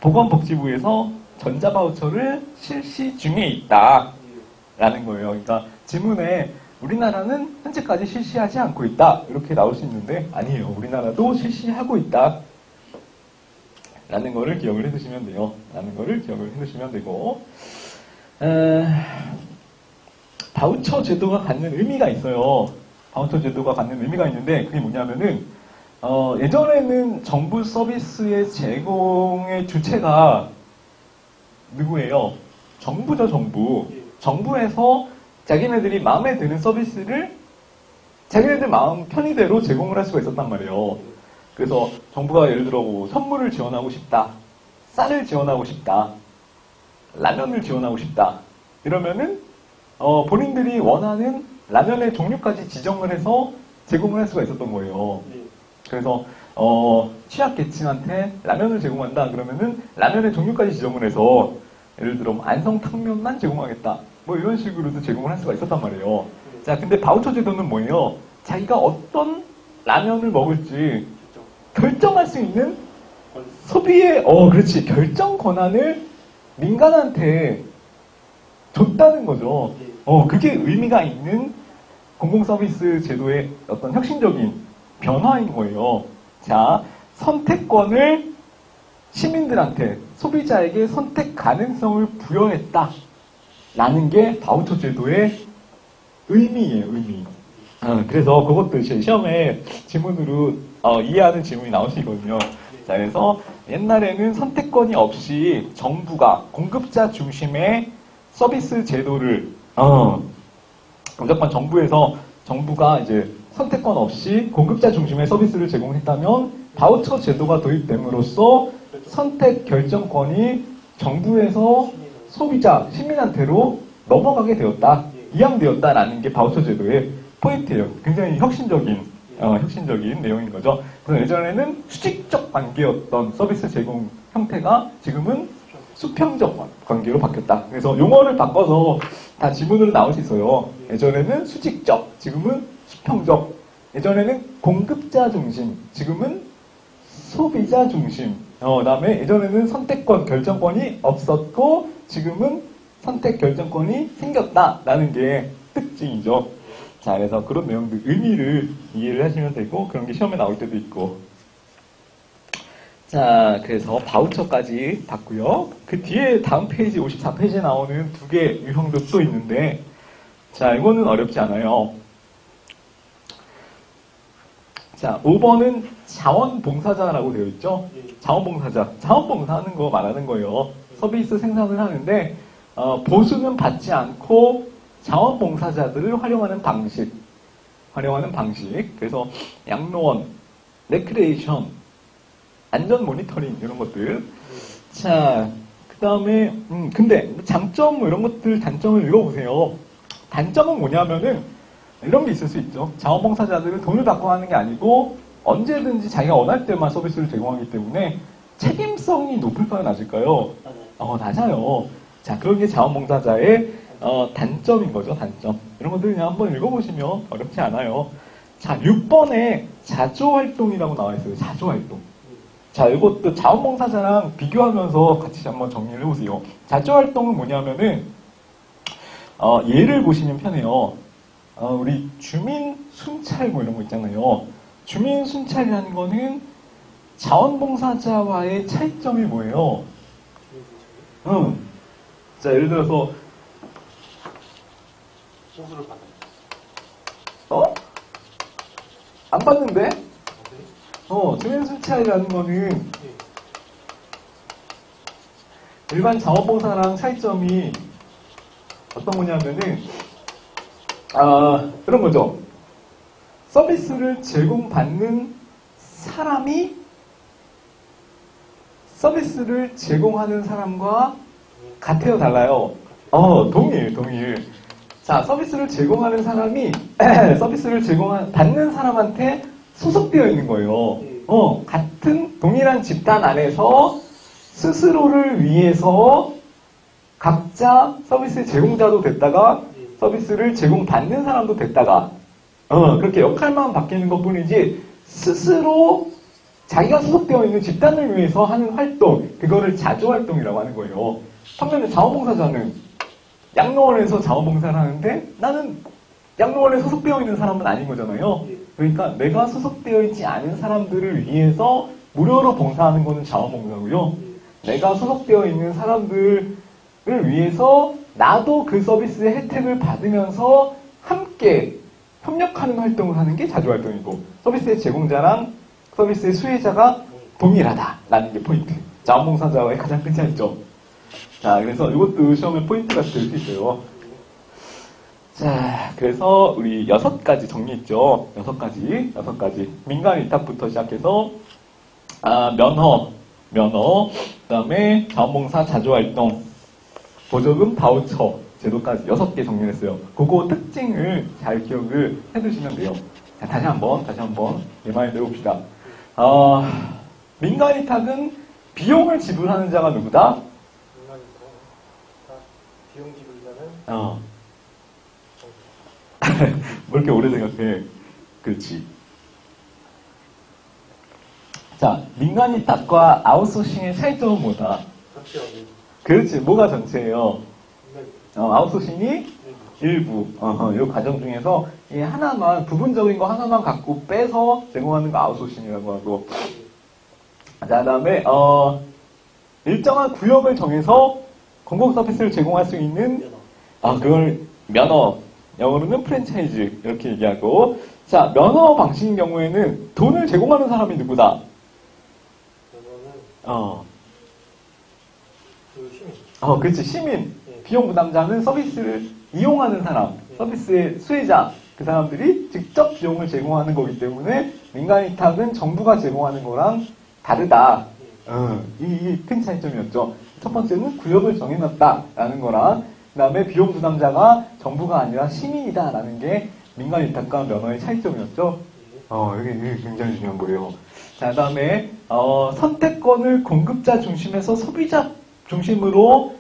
보건복지부에서 전자 바우처를 실시 중에 있다라는 거예요. 그러니까 지문에 우리나라는 현재까지 실시하지 않고 있다 이렇게 나올 수 있는데 아니에요. 우리나라도 실시하고 있다 라는 거를 기억을 해두시면 돼요. 라는 거를 기억을 해두시면 되고 바우처 제도가 갖는 의미가 있어요. 바우처 제도가 갖는 의미가 있는데 그게 뭐냐면은 예전에는 정부 서비스의 제공의 주체가 누구예요? 정부죠, 정부. 정부에서 자기네들이 마음에 드는 서비스를 자기네들 마음 편의대로 제공을 할 수가 있었단 말이에요. 그래서 정부가 예를 들어 뭐 선물을 지원하고 싶다, 쌀을 지원하고 싶다, 라면을 지원하고 싶다 이러면은 본인들이 원하는 라면의 종류까지 지정을 해서 제공을 할 수가 있었던 거예요. 그래서 취약계층한테 라면을 제공한다 그러면은 라면의 종류까지 지정을 해서 예를 들어 안성탕면만 제공하겠다 뭐 이런 식으로도 제공을 할 수가 있었단 말이에요. 자, 근데 바우처 제도는 뭐예요? 자기가 어떤 라면을 먹을지 결정할 수 있는 소비의 그렇지, 결정 권한을 민간한테 줬다는 거죠. 그게 의미가 있는 공공서비스 제도의 어떤 혁신적인 변화인 거예요. 자, 선택권을 시민들한테, 소비자에게 선택 가능성을 부여했다. 라는 게 바우처 제도의 의미예요, 의미. 그래서 그것도 시험에 지문으로 이해하는 질문이 나올 수 있거든요. 자, 그래서 옛날에는 선택권이 없이 정부가 공급자 중심의 서비스 제도를 무조건 정부가 이제 선택권 없이 공급자 중심의 서비스를 제공했다면 바우처 제도가 도입됨으로써 선택 결정권이 정부에서 소비자, 시민한테로 넘어가게 되었다, 이양되었다라는 게 바우처 제도의 포인트예요. 굉장히 혁신적인 내용인 거죠. 그래서 예전에는 수직적 관계였던 서비스 제공 형태가 지금은 수평적 관계로 바뀌었다. 그래서 용어를 바꿔서 다 지문으로 나올 수 있어요. 예전에는 수직적, 지금은 수평적. 예전에는 공급자 중심, 지금은 소비자 중심. 그다음에 예전에는 선택권, 결정권이 없었고 지금은 선택 결정권이 생겼다라는 게 특징이죠. 자, 그래서 그런 내용들, 의미를 이해를 하시면 되고, 그런 게 시험에 나올 때도 있고. 자, 그래서 바우처까지 봤고요. 그 뒤에 다음 페이지, 54페이지에 나오는 두 개 유형도 또 있는데, 자, 이거는 어렵지 않아요. 자, 5번은 자원봉사자라고 되어 있죠? 자원봉사자. 자원봉사하는 거 말하는 거예요. 서비스 생산을 하는데, 보수는 받지 않고, 자원봉사자들을 활용하는 방식. 그래서 양로원, 레크레이션, 안전 모니터링 이런 것들. 자, 그 다음에 근데 장점 이런 것들 단점을 읽어보세요. 단점은 뭐냐면은 이런 게 있을 수 있죠. 자원봉사자들은 돈을 받고 하는 게 아니고 언제든지 자기가 원할 때만 서비스를 제공하기 때문에 책임성이 높을까요, 낮을까요? 낮아요. 자, 그런 게 자원봉사자의 단점인 거죠, 단점. 이런 것들 그냥 한번 읽어보시면 어렵지 않아요. 자, 6번에 자조활동이라고 나와 있어요. 자조활동. 자, 이것도 자원봉사자랑 비교하면서 같이 한번 정리를 해보세요. 자조활동은 뭐냐면은, 예를 보시면 편해요. 우리 주민순찰 뭐 이런 거 있잖아요. 주민순찰이라는 거는 자원봉사자와의 차이점이 뭐예요? 자, 예를 들어서, 호수를 받는. 안 봤는데? 주민순찰이라는 거는 일반 자원봉사랑 차이점이 어떤 거냐면은, 그런 거죠. 서비스를 제공받는 사람이 서비스를 제공하는 사람과 같아요, 달라요? 동일. 자, 서비스를 제공하는 사람이 서비스를 받는 사람한테 소속되어 있는 거예요. 같은 동일한 집단 안에서 스스로를 위해서 각자 서비스 제공자도 됐다가 서비스를 제공받는 사람도 됐다가 그렇게 역할만 바뀌는 것 뿐이지 스스로 자기가 소속되어 있는 집단을 위해서 하는 활동, 그거를 자조활동이라고 하는 거예요. 반면에 자원봉사자는 양로원에서 자원봉사를 하는데 나는 양로원에 소속되어 있는 사람은 아닌 거잖아요. 그러니까 내가 소속되어 있지 않은 사람들을 위해서 무료로 봉사하는 거는 자원봉사고요. 내가 소속되어 있는 사람들을 위해서 나도 그 서비스의 혜택을 받으면서 함께 협력하는 활동을 하는 게 자조활동이고, 서비스의 제공자랑 서비스의 수혜자가 동일하다라는 게 포인트. 자원봉사자와의 가장 큰 차이점. 자, 그래서 이것도 시험의 포인트가 될 수 있어요. 자, 그래서 우리 6가지 정리했죠. 6가지. 민간 위탁부터 시작해서, 면허, 그 다음에 자원봉사 자주활동, 보조금 바우처 제도까지 6개 정리를 했어요. 그거 특징을 잘 기억을 해두시면 돼요. 자, 다시 한번 리마인드 해봅시다. 민간 위탁은 비용을 지불하는 자가 누구다? 비용 지불자는 뭐 이렇게 오래 생각해. 그렇지. 자, 민간 위탁과 아웃소싱의 차이점은 뭐다? 전체적인 그렇지. 뭐가 전체예요? 아웃소싱이 일부. 이 과정 중에서 이 하나만, 부분적인 거 하나만 갖고 빼서 제공하는 거 아웃소싱이라고 하고. 자, 그 다음에, 일정한 구역을 정해서 공공 서비스를 제공할 수 있는, 그걸 면허. 영어로는 프랜차이즈. 이렇게 얘기하고. 자, 면허 방식인 경우에는 돈을 제공하는 사람이 누구다? 면허는 그 시민. 그렇지. 시민. 비용 부담자는 서비스를 이용하는 사람, 서비스의 수혜자, 그 사람들이 직접 비용을 제공하는 거기 때문에 민간 위탁은 정부가 제공하는 거랑 다르다. 이게 큰 차이점이었죠. 첫 번째는 구역을 정해놨다라는 거랑, 그 다음에 비용 부담자가 정부가 아니라 시민이다라는 게 민간 위탁과 면허의 차이점이었죠. 이게 굉장히 중요한 거예요. 자, 그 다음에 선택권을 공급자 중심에서 소비자 중심으로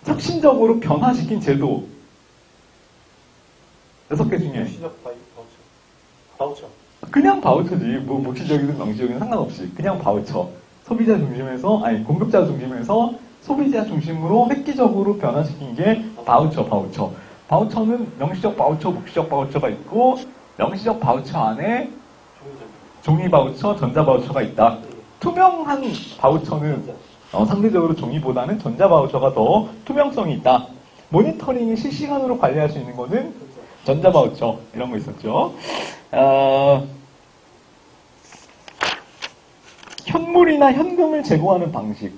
혁신적으로 변화시킨 제도. 6개 중에. 시적 바우처. 그냥 바우처지. 뭐, 묵시적이든 명시적이든 상관없이. 그냥 바우처. 소비자 중심에서, 공급자 중심에서 소비자 중심으로 획기적으로 변화시킨 게 바우처. 바우처는 명시적 바우처, 묵시적 바우처가 있고, 명시적 바우처 안에 종이 바우처, 전자 바우처가 있다. 투명한 바우처는 상대적으로 종이보다는 전자 바우처가 더 투명성이 있다. 모니터링이 실시간으로 관리할 수 있는 거는 전자 바우처 이런 거 있었죠. 현물이나 현금을 제공하는 방식.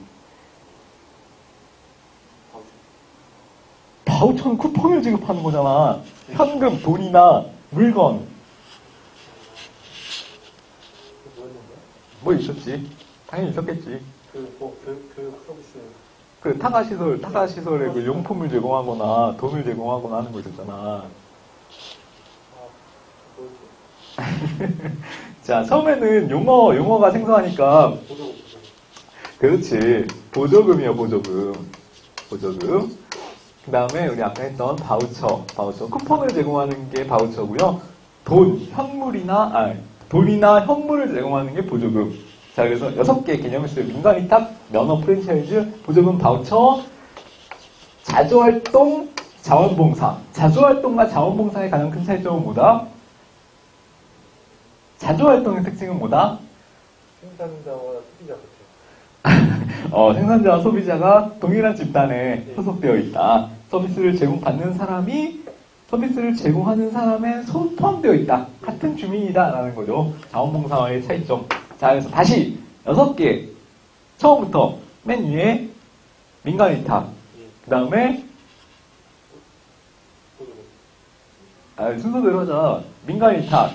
바우처는 쿠폰을 지급하는 거잖아. 현금, 돈이나 물건. 뭐 있었지? 당연히 있었겠지. 교육 서비스. 그 타가시설에 그 용품을 제공하거나 돈을 제공하거나 하는 거 있었잖아. 자, 처음에는 용어가 생소하니까. 그렇지. 보조금이요, 보조금. 그 다음에 우리 아까 했던 바우처. 쿠폰을 제공하는 게 바우처고요. 돈이나 현물을 제공하는 게 보조금. 자, 그래서 6개 개념을 써요. 민간 위탁, 면허, 프랜차이즈, 보조금, 바우처, 자주활동, 자원봉사. 자주활동과 자원봉사의 가장 큰 차이점은 뭐다? 자주활동의 특징은 뭐다? 생산자와 소비자 같아요. 생산자와 소비자가 동일한 집단에 소속되어 있다. 서비스를 제공받는 사람이 서비스를 제공하는 사람에 포함되어 있다. 같은 주민이다라는 거죠. 자원봉사와의 차이점. 자, 그래서 다시 6개. 처음부터 맨 위에 민간 위탁. 그 다음에 순서대로 하자. 민간 위탁.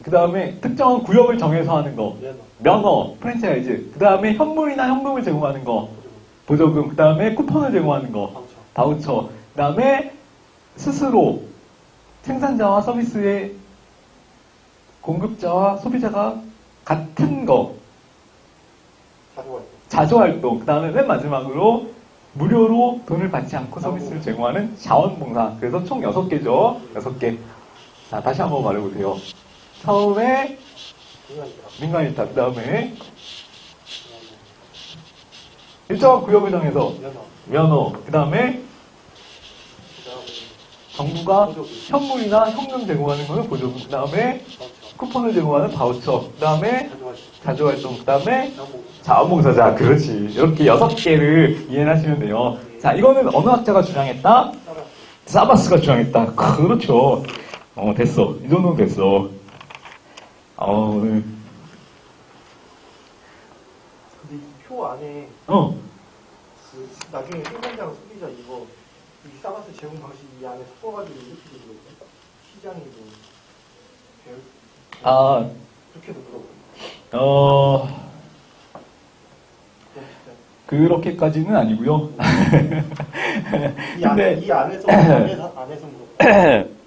그 다음에 특정한 구역을 정해서 하는 거. 면허, 프랜차이즈. 그 다음에 현물이나 현금을 제공하는 거. 보조금. 그 다음에 쿠폰을 제공하는 거. 바우처. 그 다음에 스스로 생산자와 서비스의 공급자와 소비자가 같은 거. 자주활동. 그 다음에 맨 마지막으로 무료로 돈을 받지 않고 서비스를 제공하는 자원봉사. 그래서 총 6개죠. 6개. 자, 다시 한번 말해보세요. 처음에 민간 위탁. 그 다음에 일정한 구역을 정해서 면허. 그 다음에 정부가 현물이나 현금 제공하는 거는 보조금. 그 다음에 쿠폰을 제공하는 바우처. 그 다음에 자주활동. 그 다음에 자원봉사자. 그렇지. 이렇게 6개를 이해하시면 돼요. 자, 이거는 어느 학자가 주장했다? 사바스가 주장했다. 그렇죠. 됐어. 이 정도는 됐어. 오늘. 근데 이 표 안에 나중에 생산자랑 소비자 제공 방식이 이 안에 섞어가지고 이렇게 되거든요. 시장이고 배열 아, 그렇게도 그렇고. 그렇게까지는 아니고요. 이 안에 근데 이 안에서 안에서 물어봐.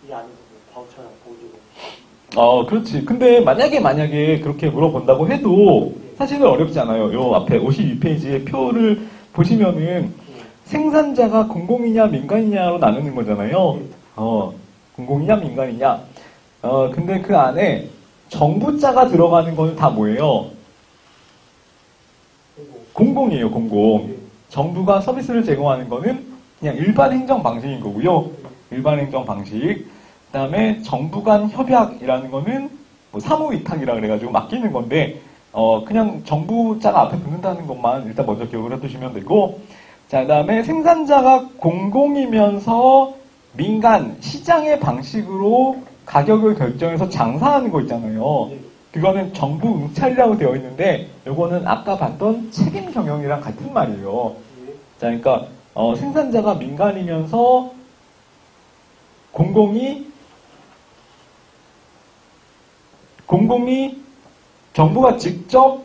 이 안에서 바우처나 보조. 그렇지. 근데 만약에 그렇게 물어본다고 해도 사실은 어렵지 않아요. 요 앞에 52페이지의 표를 보시면은 생산자가 공공이냐 민간이냐로 나누는 거잖아요. 공공이냐 민간이냐. 근데 그 안에 정부자가 들어가는 거는 다 뭐예요? 공공이에요, 공공. 정부가 서비스를 제공하는 거는 그냥 일반 행정 방식인 거고요. 일반 행정 방식. 그 다음에 정부 간 협약이라는 거는 뭐 사무위탁이라 그래가지고 맡기는 건데, 그냥 정부자가 앞에 붙는다는 것만 일단 먼저 기억을 해두시면 되고, 자, 그 다음에 생산자가 공공이면서 민간, 시장의 방식으로 가격을 결정해서 장사하는 거 있잖아요. 그거는 정부 응찰이라고 되어 있는데, 요거는 아까 봤던 책임 경영이랑 같은 말이에요. 자, 그러니까, 생산자가 민간이면서 공공이 정부가 직접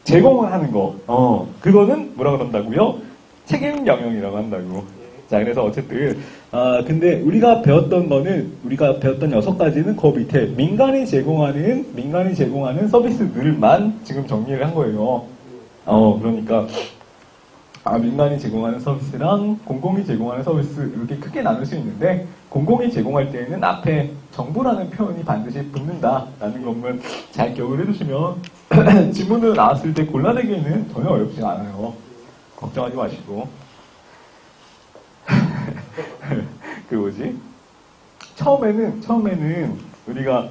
제공을 하는 거. 그거는 뭐라 그런다고요? 책임 경영이라고 한다고. 자, 그래서 어쨌든, 근데 우리가 배웠던 6가지는 그 밑에 민간이 제공하는 서비스들만 지금 정리를 한 거예요. 그러니까, 민간이 제공하는 서비스랑 공공이 제공하는 서비스, 이렇게 크게 나눌 수 있는데, 공공이 제공할 때에는 앞에 정부라는 표현이 반드시 붙는다라는 것만 잘 기억을 해두시면, 지문으로 나왔을 때 골라내기는 전혀 어렵지 않아요. 걱정하지 마시고. 그 뭐지? 처음에는 우리가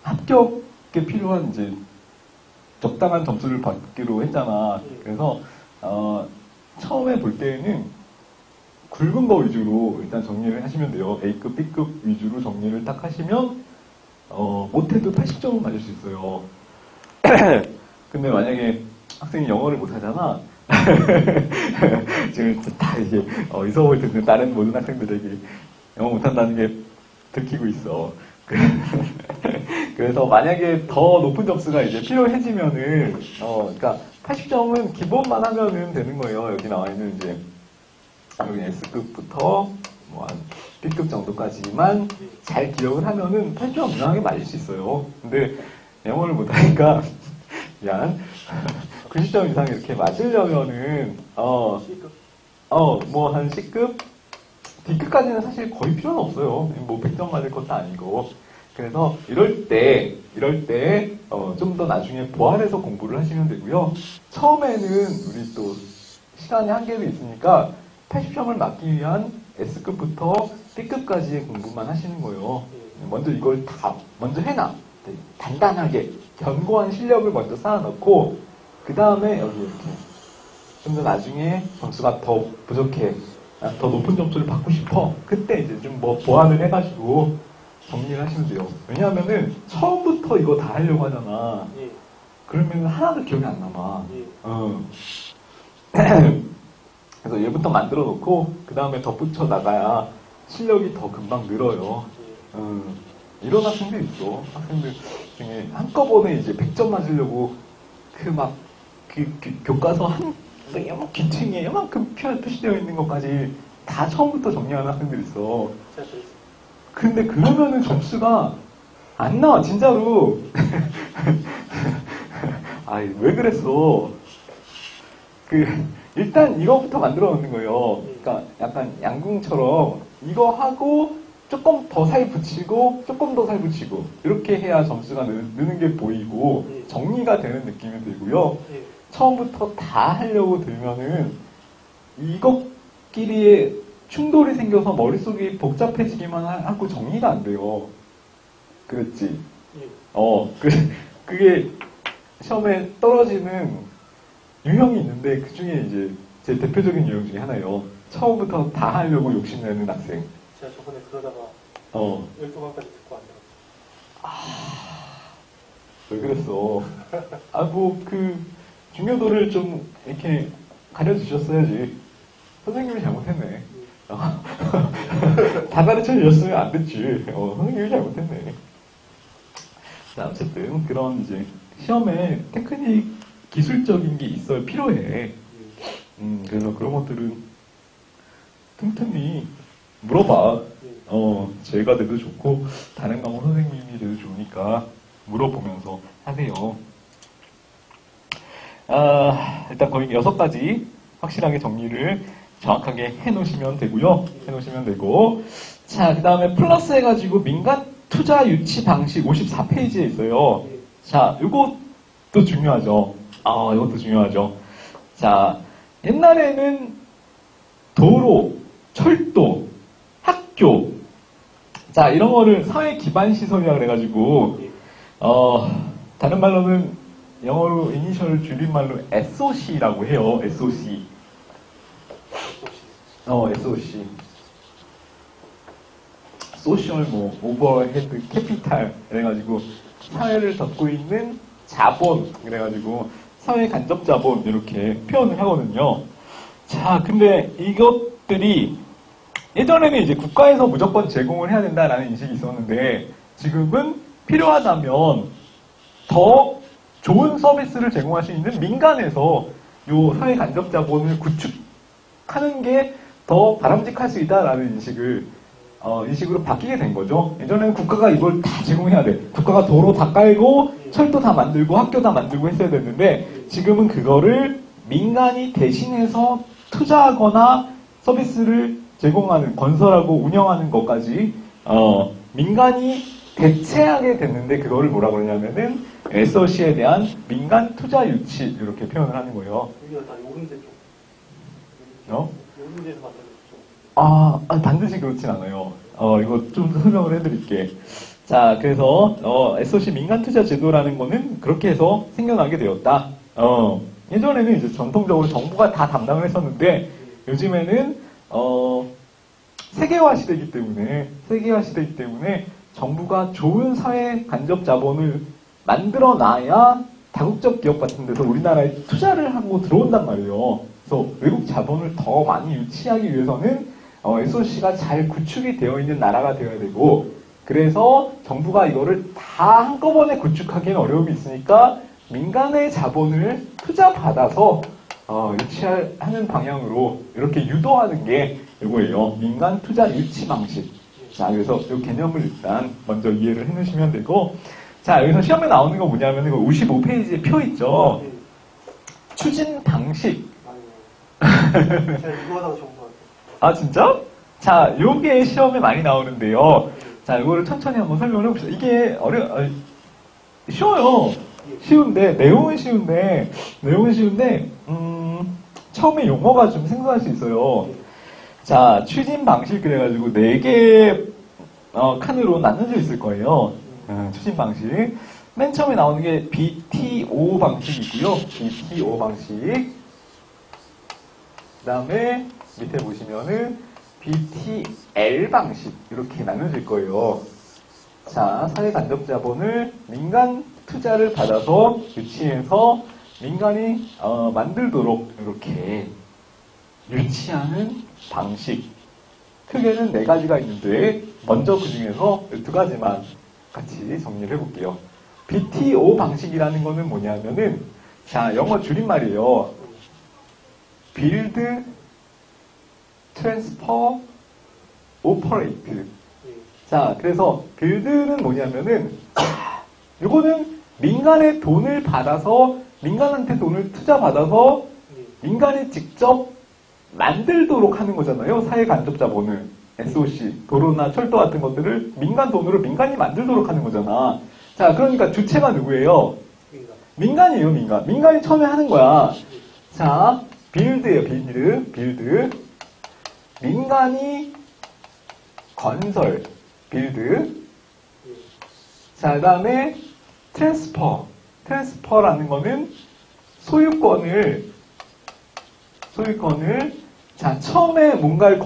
합격에 필요한 이제 적당한 점수를 받기로 했잖아. 그래서 처음에 볼 때는 굵은 거 위주로 일단 정리를 하시면 돼요. A급, B급 위주로 정리를 딱 하시면 못해도 80점은 맞을 수 있어요. 근데 만약에 학생이 영어를 못하잖아. 지금 다 이게 이 수업을 듣는 다른 모든 학생들에게 영어 못한다는 게 들키고 있어. 그래서 만약에 더 높은 점수가 이제 필요해지면은 그러니까 80점은 기본만 하면은 되는 거예요. 여기 나와 있는 이제 여기 S급부터 뭐 한 B급 정도까지만 잘 기억을 하면은 80점 무난하게 맞을 수 있어요. 근데 영어를 못하니까 미안. 90점 이상 이렇게 맞으려면은, 뭐 한 C급? D급까지는 사실 거의 필요는 없어요. 뭐 100점 맞을 것도 아니고. 그래서 이럴 때, 좀 더 나중에 보완해서 공부를 하시면 되고요. 처음에는 우리 또 시간의 한계도 있으니까 80점을 맞기 위한 S급부터 B급까지의 공부만 하시는 거예요. 먼저 이걸 먼저 해놔. 단단하게, 견고한 실력을 먼저 쌓아놓고, 그 다음에 여기 이렇게 좀 더 나중에 점수가 더 부족해, 더 높은 점수를 받고 싶어, 그때 이제 좀 뭐 보완을 해가지고 정리를 하시면 돼요. 왜냐하면은 처음부터 이거 다 하려고 하잖아. 그러면 하나도 기억이 안 남아. 그래서 얘부터 만들어 놓고 그 다음에 덧붙여 나가야 실력이 더 금방 늘어요. 이런 학생들 있어. 학생들 중에 한꺼번에 이제 100점 맞으려고 그 교과서 귀퉁이에 요만큼 표시되어 있는 것까지 다 처음부터 정리하는 학생들 있어. 근데 그러면은 점수가 안 나와, 진짜로. 아이, 왜 그랬어? 일단 이거부터 만들어 놓는 거예요. 그러니까 약간 양궁처럼 이거 하고 조금 더 살 붙이고 조금 더 살 붙이고 이렇게 해야 점수가 느는 게 보이고 정리가 되는 느낌이 들고요. 처음부터 다 하려고 들면은 이것끼리의 충돌이 생겨서 머릿속이 복잡해지기만 하고 정리가 안 돼요. 그랬지? 그게 시험에 떨어지는 유형이 있는데 그 중에 이제 제 대표적인 유형 중에 하나예요. 처음부터 다 하려고 욕심내는 학생. 제가 저번에 그러다가 12강까지 듣고 안 들었어요. 왜 그랬어? 중요도를 좀 이렇게 가려주셨어야지. 선생님이 잘못했네. 다 가르쳐 주셨으면 안 됐지. 선생님이 잘못했네. 자, 어쨌든, 그런 이제, 시험에 테크닉, 기술적인 게 있어야 필요해. 그래서 그런 것들은 틈틈이 물어봐. 제가 돼도 좋고, 다른 과목 선생님이 돼도 좋으니까, 물어보면서 하세요. 일단 거의 6가지 확실하게 정리를 정확하게 해놓으시면 되고요. 해놓으시면 되고. 자, 그 다음에 플러스 해가지고 민간 투자 유치 방식 54페이지에 있어요. 자, 이것도 중요하죠. 이것도 중요하죠. 자, 옛날에는 도로, 철도, 학교, 자, 이런 거를 사회 기반 시설이라 그래가지고, 다른 말로는 영어로 이니셜 줄임말로 SOC라고 해요. SOC. SOC. 소셜 오버헤드 캐피탈 그래가지고 사회를 덮고 있는 자본 그래가지고 사회 간접 자본 이렇게 표현을 하거든요. 자, 근데 이것들이 예전에는 이제 국가에서 무조건 제공을 해야 된다라는 인식이 있었는데 지금은 필요하다면 더 좋은 서비스를 제공할 수 있는 민간에서 요 사회 간접 자본을 구축하는 게 더 바람직할 수 있다라는 인식으로 바뀌게 된 거죠. 예전에는 국가가 이걸 다 제공해야 돼. 국가가 도로 다 깔고 철도 다 만들고 학교 다 만들고 했어야 됐는데 지금은 그거를 민간이 대신해서 투자하거나 서비스를 제공하는, 건설하고 운영하는 것까지 민간이 대체하게 됐는데 그거를 뭐라 그러냐면은 SOC에 대한 민간 투자 유치 이렇게 표현을 하는 거예요. 여기가 다 요금제 쪽. 요금제에서 만들어졌죠. 반드시 그렇진 않아요. 이거 좀 설명을 해드릴게. 자, 그래서 SOC 민간 투자 제도라는 거는 그렇게 해서 생겨나게 되었다. 예전에는 이제 전통적으로 정부가 다 담당을 했었는데 요즘에는 세계화 시대이기 때문에 정부가 좋은 사회 간접 자본을 만들어 놔야 다국적 기업 같은 데서 우리나라에 투자를 하고 들어온단 말이에요. 그래서 외국 자본을 더 많이 유치하기 위해서는 SOC가 잘 구축이 되어 있는 나라가 되어야 되고, 그래서 정부가 이거를 다 한꺼번에 구축하기는 어려움이 있으니까 민간의 자본을 투자받아서 유치하는 방향으로 이렇게 유도하는 게 이거예요. 민간 투자 유치 방식. 자, 그래서 이 개념을 일단 먼저 이해를 해놓으시면 되고, 자, 여기서 시험에 나오는 거 뭐냐면 이거 55페이지에 표 있죠. 추진 방식. 제가 이거 하다가 좋은 것 같아요. 진짜? 자, 요게 시험에 많이 나오는데요. 자, 이거를 천천히 한번 설명을 해봅시다. 이게 쉬워요. 쉬운데, 내용은 쉬운데, 처음에 용어가 좀 생소할 수 있어요. 자, 추진 방식 그래가지고 4개 칸으로 나눠져 있을 거예요. 추진 방식. 맨 처음에 나오는 게 BTO 방식이고요. BTO 방식. 그 다음에 밑에 보시면은 BTL 방식 이렇게 나눠질 거예요. 자, 사회 간접 자본을 민간 투자를 받아서 유치해서 민간이 만들도록 이렇게 유치하는 방식. 크게는 4가지가 있는데 먼저 그 중에서 2가지만 같이 정리를 해볼게요. BTO 방식이라는 거는 뭐냐면은, 자, 영어 줄임말이에요. Build, Transfer, Operate. 자, 그래서 build는 뭐냐면은 이거는 민간의 돈을 받아서, 민간한테 돈을 투자받아서 민간이 직접 만들도록 하는 거잖아요. 사회 간접 자본을. SOC, 도로나 철도 같은 것들을 민간 돈으로 민간이 만들도록 하는 거잖아. 자, 그러니까 주체가 누구예요? 민간이에요, 민간. 민간이 처음에 하는 거야. 자, 빌드예요, 빌드. 민간이 건설, 빌드. 자, 그 다음에 트랜스퍼라는 거는 소유권을 자, 처음에 뭔가를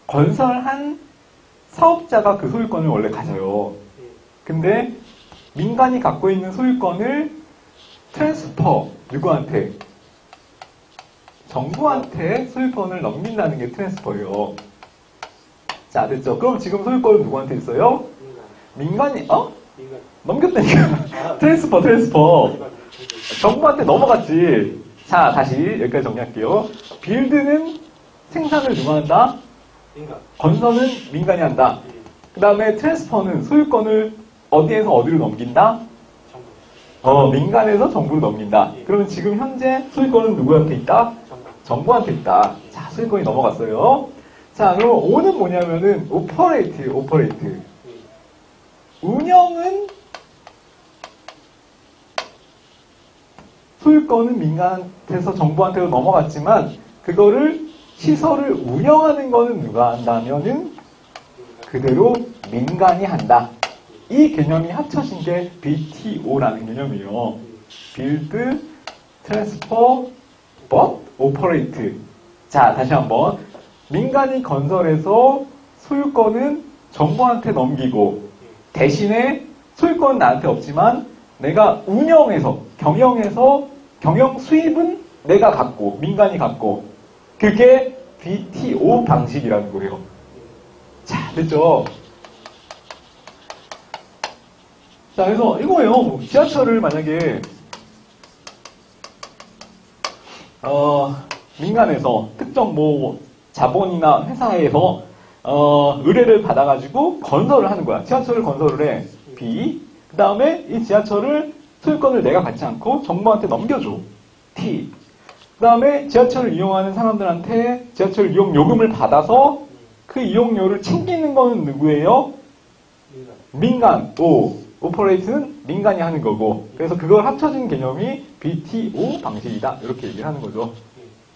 건설한 사업자가 그 소유권을 원래 가져요. 근데 민간이 갖고 있는 소유권을 트랜스퍼 누구한테? 정부한테 소유권을 넘긴다는 게 트랜스퍼예요. 자, 됐죠? 그럼 지금 소유권은 누구한테 있어요? 민간이, 넘겼다니까. 트랜스퍼. 정부한테 넘어갔지. 자, 다시 여기까지 정리할게요. 빌드는 생산을 누가 한다? 건설은 민간이 한다. 그 다음에 트랜스퍼는 소유권을 어디에서 어디로 넘긴다? 민간에서 정부로 넘긴다. 그러면 지금 현재 소유권은 누구한테 있다? 정부한테 있다. 자, 소유권이 넘어갔어요. 자, 그럼 O는 뭐냐면은 오퍼레이트. 운영은 소유권은 민간한테서 정부한테로 넘어갔지만 그거를 시설을 운영하는 거는 누가 한다면은 그대로 민간이 한다. 이 개념이 합쳐진 게 BTO라는 개념이에요. Build, Transfer, But, Operate. 자, 다시 한번. 민간이 건설해서 소유권은 정부한테 넘기고 대신에 소유권은 나한테 없지만 내가 운영해서, 경영 수입은 내가 갖고, 민간이 갖고 그게 BTO 방식이라는 거예요. 자, 됐죠? 자, 그래서 이거예요. 지하철을 만약에 민간에서 특정 자본이나 회사에서 의뢰를 받아가지고 건설을 하는 거야. 지하철을 건설을 해. B. 그 다음에 이 지하철을 소유권을 내가 갖지 않고 정부한테 넘겨줘. T. 그 다음에 지하철을 이용하는 사람들한테 지하철 이용 요금을 받아서 그 이용료를 챙기는 거는 누구예요? 민간. 오퍼레이트는 민간이 하는 거고. 그래서 그걸 합쳐진 개념이 BTO 방식이다. 이렇게 얘기를 하는 거죠.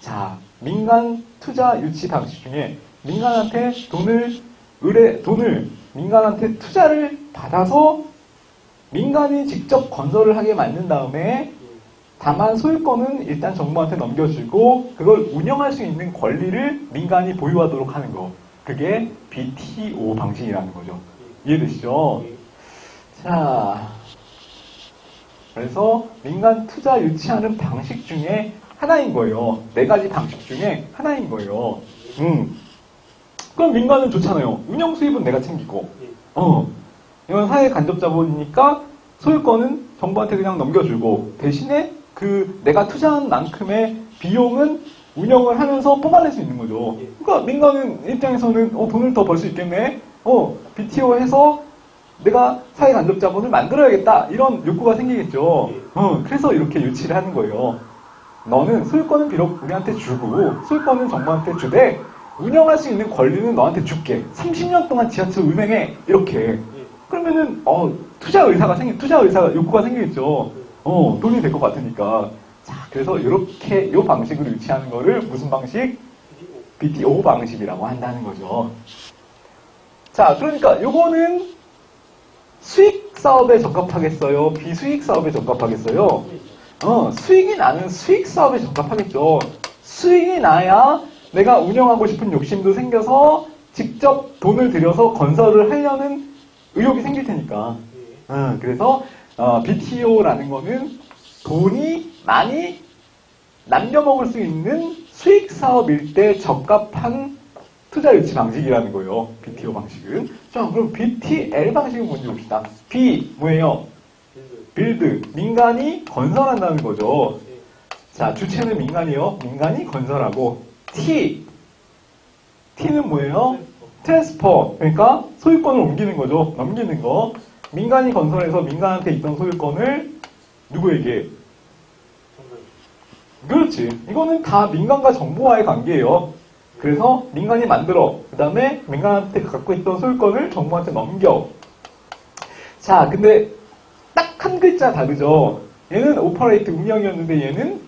자, 민간 투자 유치 방식 중에 민간한테 돈을 민간한테 투자를 받아서 민간이 직접 건설을 하게 만든 다음에 다만 소유권은 일단 정부한테 넘겨주고 그걸 운영할 수 있는 권리를 민간이 보유하도록 하는 거. 그게 BTO 방식이라는 거죠. 이해되시죠? 자, 그래서 민간 투자 유치하는 방식 중에 하나인 거예요. 4가지 방식 중에 하나인 거예요. 그럼 민간은 좋잖아요. 운영 수입은 내가 챙기고. 이건 사회 간접 자본이니까 소유권은 정부한테 그냥 넘겨주고 대신에 내가 투자한 만큼의 비용은 운영을 하면서 뽑아낼 수 있는 거죠. 그러니까 민간은 입장에서는 돈을 더 벌 수 있겠네. BTO 해서 내가 사회 간접 자본을 만들어야겠다. 이런 욕구가 생기겠죠. 그래서 이렇게 유치를 하는 거예요. 너는 소유권은 비록 우리한테 주고 소유권은 정부한테 주되 운영할 수 있는 권리는 너한테 줄게. 30년 동안 지하철 운행해. 이렇게. 그러면은 투자 의사가 욕구가 생기겠죠. 돈이 될 것 같으니까. 자, 그래서 이렇게 이 방식으로 유치하는 거를 무슨 방식? BTO 방식이라고 한다는 거죠. 자, 그러니까 요거는 수익 사업에 적합하겠어요? 비수익 사업에 적합하겠어요? 수익이 나는 수익 사업에 적합하겠죠. 수익이 나야 내가 운영하고 싶은 욕심도 생겨서 직접 돈을 들여서 건설을 하려는 의욕이 생길 테니까. 그래서 BTO라는 거는 돈이 많이 남겨먹을 수 있는 수익 사업일 때 적합한 투자 유치 방식이라는 거예요. BTO 방식은. 자, 그럼 BTL 방식은 뭔지 봅시다. B 뭐예요? 빌드. 민간이 건설한다는 거죠. 자, 주체는 민간이요. 민간이 건설하고. T는 뭐예요? 트랜스퍼. 그러니까 소유권을 옮기는 거죠. 넘기는 거. 민간이 건설해서 민간한테 있던 소유권을 누구에게? 그렇지. 이거는 다 민간과 정부와의 관계예요. 그래서 민간이 만들어. 그 다음에 민간한테 갖고 있던 소유권을 정부한테 넘겨. 자, 근데 딱 한 글자 다르죠. 얘는 오퍼레이트 운영이었는데 얘는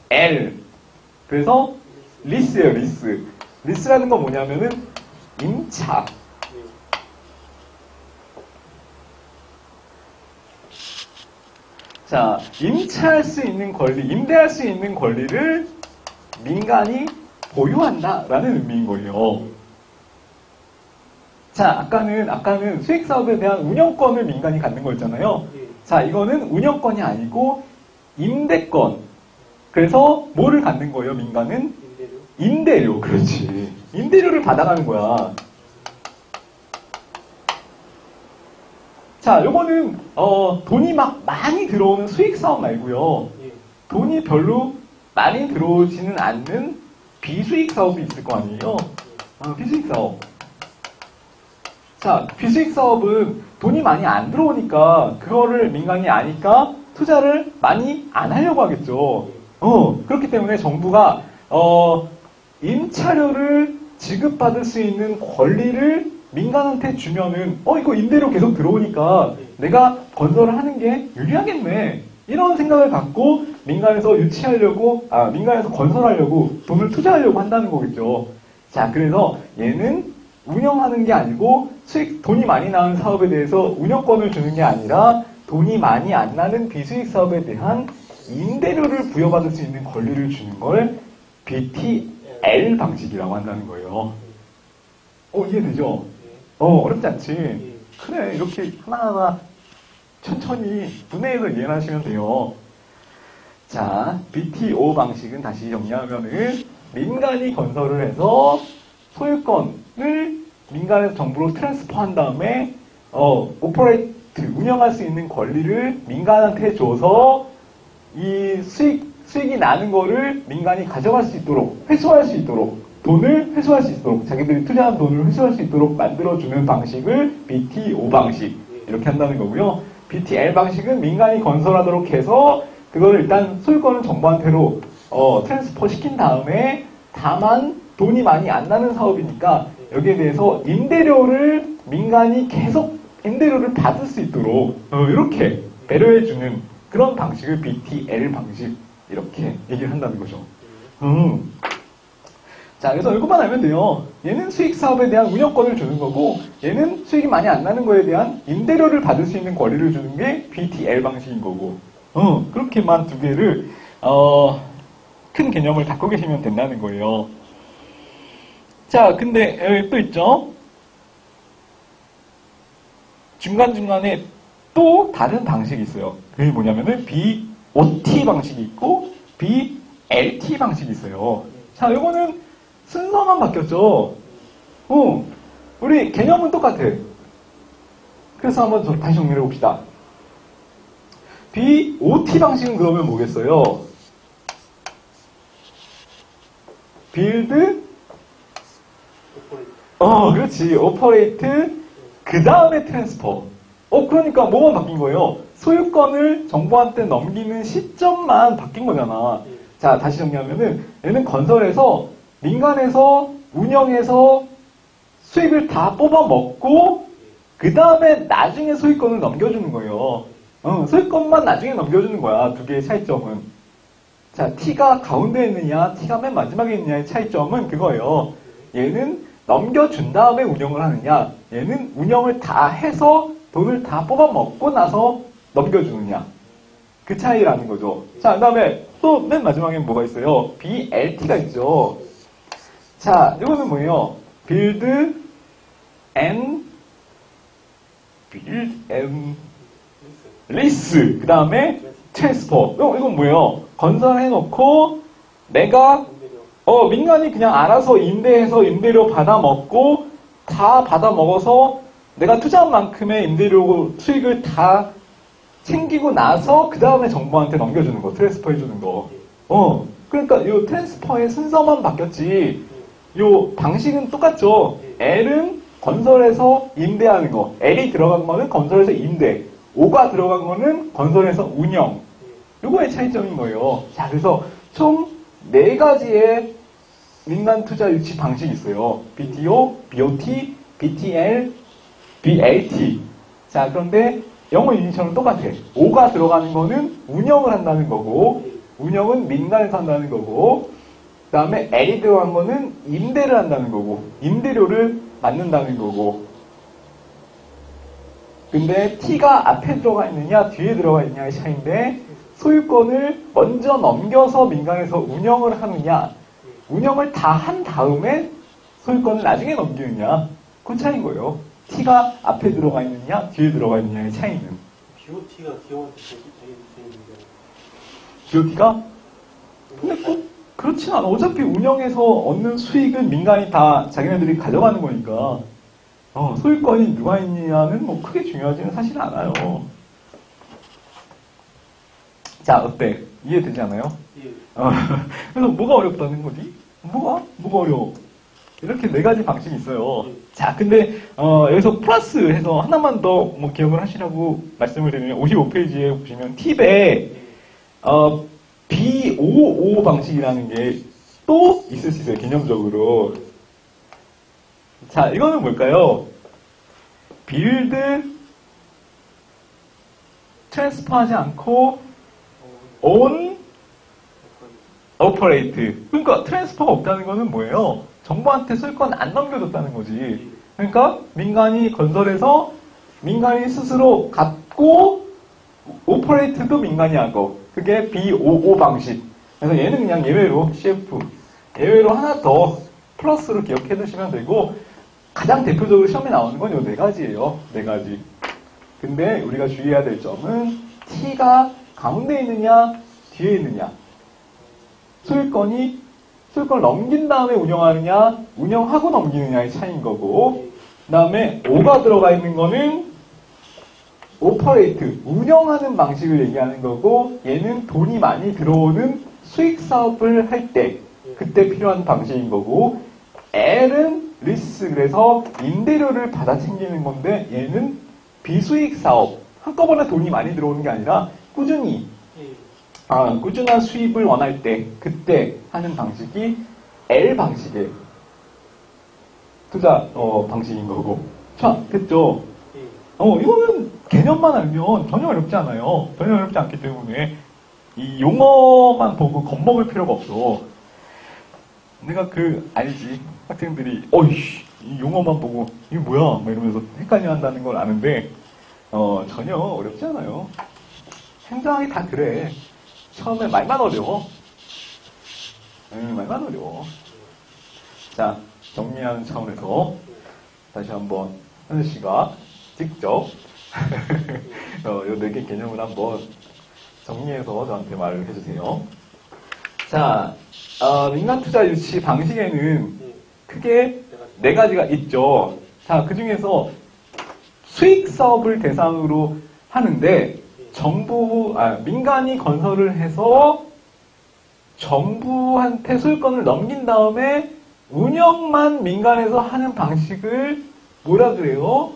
L. 그래서 리스예요, 리스. 리스라는 건 뭐냐면은 임차. 자, 임차할 수 있는 권리, 임대할 수 있는 권리를 민간이 보유한다라는 의미인 거예요. 자, 아까는 수익 사업에 대한 운영권을 민간이 갖는 거였잖아요. 자, 이거는 운영권이 아니고 임대권. 그래서 뭐를 갖는 거예요, 민간은? 임대료. 임대료, 그렇지. 임대료를 받아가는 거야. 자, 요거는 돈이 막 많이 들어오는 수익 사업 말고요. 예. 돈이 별로 많이 들어오지는 않는 비수익 사업이 있을 거 아니에요? 비수익 사업. 자, 비수익 사업은 돈이 많이 안 들어오니까 그거를 민간이 아니까 투자를 많이 안 하려고 하겠죠. 그렇기 때문에 정부가 임차료를 지급받을 수 있는 권리를 민간한테 주면은 이거 임대료 계속 들어오니까 내가 건설을 하는 게 유리하겠네. 이런 생각을 갖고 민간에서 민간에서 건설하려고 돈을 투자하려고 한다는 거겠죠. 자, 그래서 얘는 운영하는 게 아니고 돈이 많이 나는 사업에 대해서 운영권을 주는 게 아니라 돈이 많이 안 나는 비수익 사업에 대한 임대료를 부여받을 수 있는 권리를 주는 걸 BTL 방식이라고 한다는 거예요. 이해되죠? 어렵지 않지? 그래, 이렇게 하나하나 천천히 분해해서 이해하시면 돼요. 자, BTO 방식은 다시 정리하면은 민간이 건설을 해서 소유권을 민간에서 정부로 트랜스퍼한 다음에 오퍼레이트, 운영할 수 있는 권리를 민간한테 줘서 이 수익이 나는 거를 민간이 가져갈 수 있도록, 회수할 수 있도록, 돈을 회수할 수 있도록, 자기들이 투자한 돈을 회수할 수 있도록 만들어주는 방식을 BTO 방식, 이렇게 한다는 거고요. BTL 방식은 민간이 건설하도록 해서 그거를 일단 소유권을 정부한테로 트랜스퍼 시킨 다음에, 다만 돈이 많이 안 나는 사업이니까 여기에 대해서 임대료를 민간이 계속 임대료를 받을 수 있도록 이렇게 배려해주는 그런 방식을 BTL 방식, 이렇게 얘기를 한다는 거죠. 자, 그래서 이것만 알면 돼요. 얘는 수익 사업에 대한 운영권을 주는 거고, 얘는 수익이 많이 안 나는 거에 대한 임대료를 받을 수 있는 권리를 주는 게 BTL 방식인 거고, 그렇게만 두 개를 큰 개념을 갖고 계시면 된다는 거예요. 자, 근데 여기 또 있죠. 중간중간에 또 다른 방식이 있어요. 그게 뭐냐면은 BOT 방식이 있고 BLT 방식이 있어요. 자, 요거는 순서만 바뀌었죠. 우리 개념은 똑같아. 그래서 한번 다시 정리해 봅시다. BOT 방식은 그러면 뭐겠어요? 빌드, 그렇지. 오퍼레이트, 그 다음에 트랜스퍼. 그러니까 뭐만 바뀐 거예요? 소유권을 정부한테 넘기는 시점만 바뀐 거잖아. 자, 다시 정리하면은 얘는 건설해서 민간에서 운영해서 수익을 다 뽑아 먹고 그 다음에 나중에 소유권을 넘겨주는 거예요. 소유권만 나중에 넘겨주는 거야. 두 개의 차이점은. 자, T가 가운데에 있느냐, T가 맨 마지막에 있느냐의 차이점은 그거예요. 얘는 넘겨준 다음에 운영을 하느냐, 얘는 운영을 다 해서 돈을 다 뽑아 먹고 나서 넘겨주느냐. 그 차이라는 거죠. 자, 그 다음에 또 맨 마지막엔 뭐가 있어요? BLT가 있죠. 자, 이거는 뭐예요? Build and Lease. 그 다음에 Transfer. 이건 뭐예요? 건설해놓고 내가 민간이 그냥 알아서 임대해서 임대료 받아먹고 다 받아먹어서 내가 투자한 만큼의 임대료 수익을 다 챙기고 나서 그 다음에 정부한테 넘겨주는 거, 트랜스퍼 해주는 거. 그러니까 이 트랜스퍼의 순서만 바뀌었지 이 방식은 똑같죠. L은 건설해서 임대하는 거, L이 들어간 거는 건설해서 임대, O가 들어간 거는 건설해서 운영. 요거의 차이점인 거예요. 자, 그래서 총 4가지의 민간 투자 유치 방식이 있어요. BTO, BOT, BTL, BLT. 자, 그런데 영어 유니처럼 똑같아. O가 들어가는 거는 운영을 한다는 거고, 운영은 민간에서 한다는 거고, 그 다음에 L이 들어간 거는 임대를 한다는 거고, 임대료를 받는다는 거고. 근데 T가 앞에 들어가 있느냐, 뒤에 들어가 있느냐의 차이인데, 소유권을 먼저 넘겨서 민간에서 운영을 하느냐, 운영을 다 한 다음에 소유권을 나중에 넘기느냐, 그 차이인 거예요. T가 앞에 들어가 있느냐, 뒤에 들어가 있느냐의 차이는. BOT가 기업한테 되게 문제예요. BOT가? 근데 꼭 그렇진 않아. 어차피 운영해서 얻는 수익은 민간이 다 자기네들이 가져가는 거니까. 소유권이 누가 있느냐는 뭐 크게 중요하지는 사실 않아요. 자, 어때? 이해되지 않아요? 예. 그래서 뭐가 어렵다는 거지? 뭐가 어려워? 이렇게 네 가지 방식이 있어요. 자, 근데 여기서 플러스 해서 하나만 더 뭐 기억을 하시라고 말씀을 드리면 55페이지에 보시면 팁에 B55 방식이라는 게 또 있을 수 있어요. 개념적으로. 자, 이거는 뭘까요? 빌드 트랜스퍼하지 않고 on operate. 그러니까 트랜스퍼가 없다는 거는 뭐예요? 정부한테 소유권 안 넘겨줬다는 거지. 그러니까 민간이 건설해서 민간이 스스로 갖고 operate도 민간이 하고 그게 B55 방식. 그래서 얘는 그냥 예외로 CF 예외로 하나 더 플러스로 기억해 두시면 되고 가장 대표적으로 시험에 나오는 건 이 네 가지예요. 네 가지. 근데 우리가 주의해야 될 점은 T가 가운데 있느냐 뒤에 있느냐. 소유권을 넘긴 다음에 운영하느냐, 운영하고 넘기느냐의 차이인 거고, 그 다음에 O가 들어가 있는 거는 오퍼레이트, 운영하는 방식을 얘기하는 거고, 얘는 돈이 많이 들어오는 수익 사업을 할 때, 그때 필요한 방식인 거고, L은 리스, 그래서 임대료를 받아 챙기는 건데, 얘는 비수익 사업, 한꺼번에 돈이 많이 들어오는 게 아니라 꾸준히 꾸준한 수입을 원할 때, 그때 하는 방식이 L 방식의 투자 방식인 거고. 자, 됐죠? 이거는 개념만 알면 전혀 어렵지 않아요. 전혀 어렵지 않기 때문에 이 용어만 보고 겁먹을 필요가 없어. 내가 알지. 학생들이 이 용어만 보고 이게 뭐야? 막 이러면서 헷갈려 한다는 걸 아는데 전혀 어렵지 않아요. 행정학이 다 그래. 처음에 말만 어려워. 말만 어려워. 자, 정리하는 차원에서 다시 한번 현우 씨가 직접 요 4개 개념을 한번 정리해서 저한테 말을 해주세요. 자, 민간 투자 유치 방식에는 크게 4가지가 있죠. 자, 그 중에서 수익 사업을 대상으로 하는데 민간이 건설을 해서 정부한테 소유권을 넘긴 다음에 운영만 민간에서 하는 방식을 뭐라 그래요?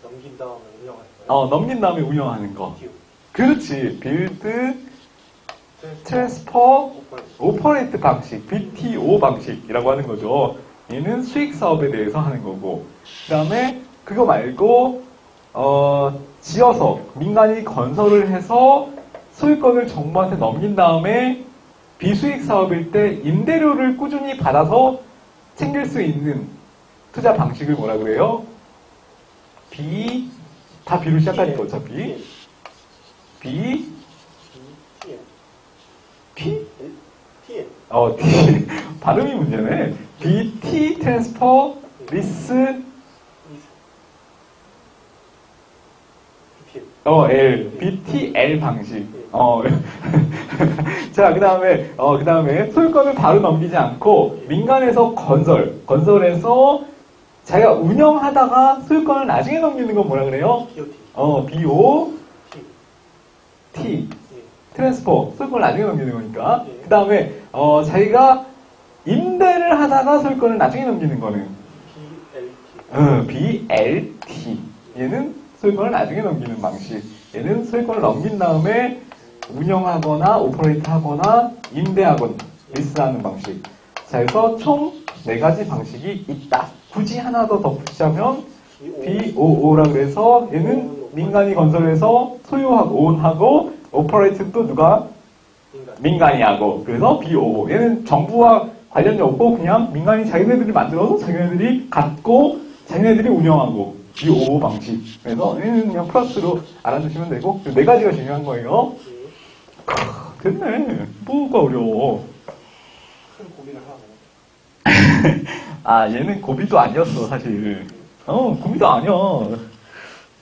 넘긴 다음에 운영하는 거예요? 넘긴 다음에 운영하는 거. 그렇지. 빌드, 트랜스퍼, 오퍼레이트 방식, BTO 방식이라고 하는 거죠. 얘는 수익 사업에 대해서 하는 거고. 그 다음에 그거 말고 지어서 민간이 건설을 해서 소유권을 정부한테 넘긴 다음에 비수익 사업일 때 임대료를 꾸준히 받아서 챙길 수 있는 투자 방식을 뭐라 그래요? 다 B로 시작하니까 어차피 T? T. T. 발음이 문제네. BT 트랜스퍼 리스 L, BTL 방식. 자, 그 다음에 소유권을 바로 넘기지 않고 민간에서 건설해서 자기가 운영하다가 소유권을 나중에 넘기는 건 뭐라 그래요? BOT. 트랜스퍼. 소유권을 나중에 넘기는 거니까. 그 다음에 자기가 임대를 하다가 소유권을 나중에 넘기는 거는 BLT. 얘는 소유권을 나중에 넘기는 방식. 얘는 소유권을 넘긴 다음에 운영하거나 오퍼레이트 하거나 임대하거나 리스하는 방식. 자, 그래서 총 4가지 방식이 있다. 굳이 하나 더 덧붙이자면 BOO라 그래서 얘는 민간이 건설해서 소유하고 오운하고 오퍼레이트도 누가? 민간이 하고. 그래서 BOO. 얘는 정부와 관련이 없고 그냥 민간이 자기네들이 만들어서 자기네들이 갖고 자기네들이 운영하고. BOO 방식. 그래서 얘는 그냥 플러스로 알아두시면 되고 4가지가 중요한 거예요. 됐네. 뭐가 어려워. 큰 고민을 하고. 얘는 고비도 아니었어, 사실. 고비도 아니야.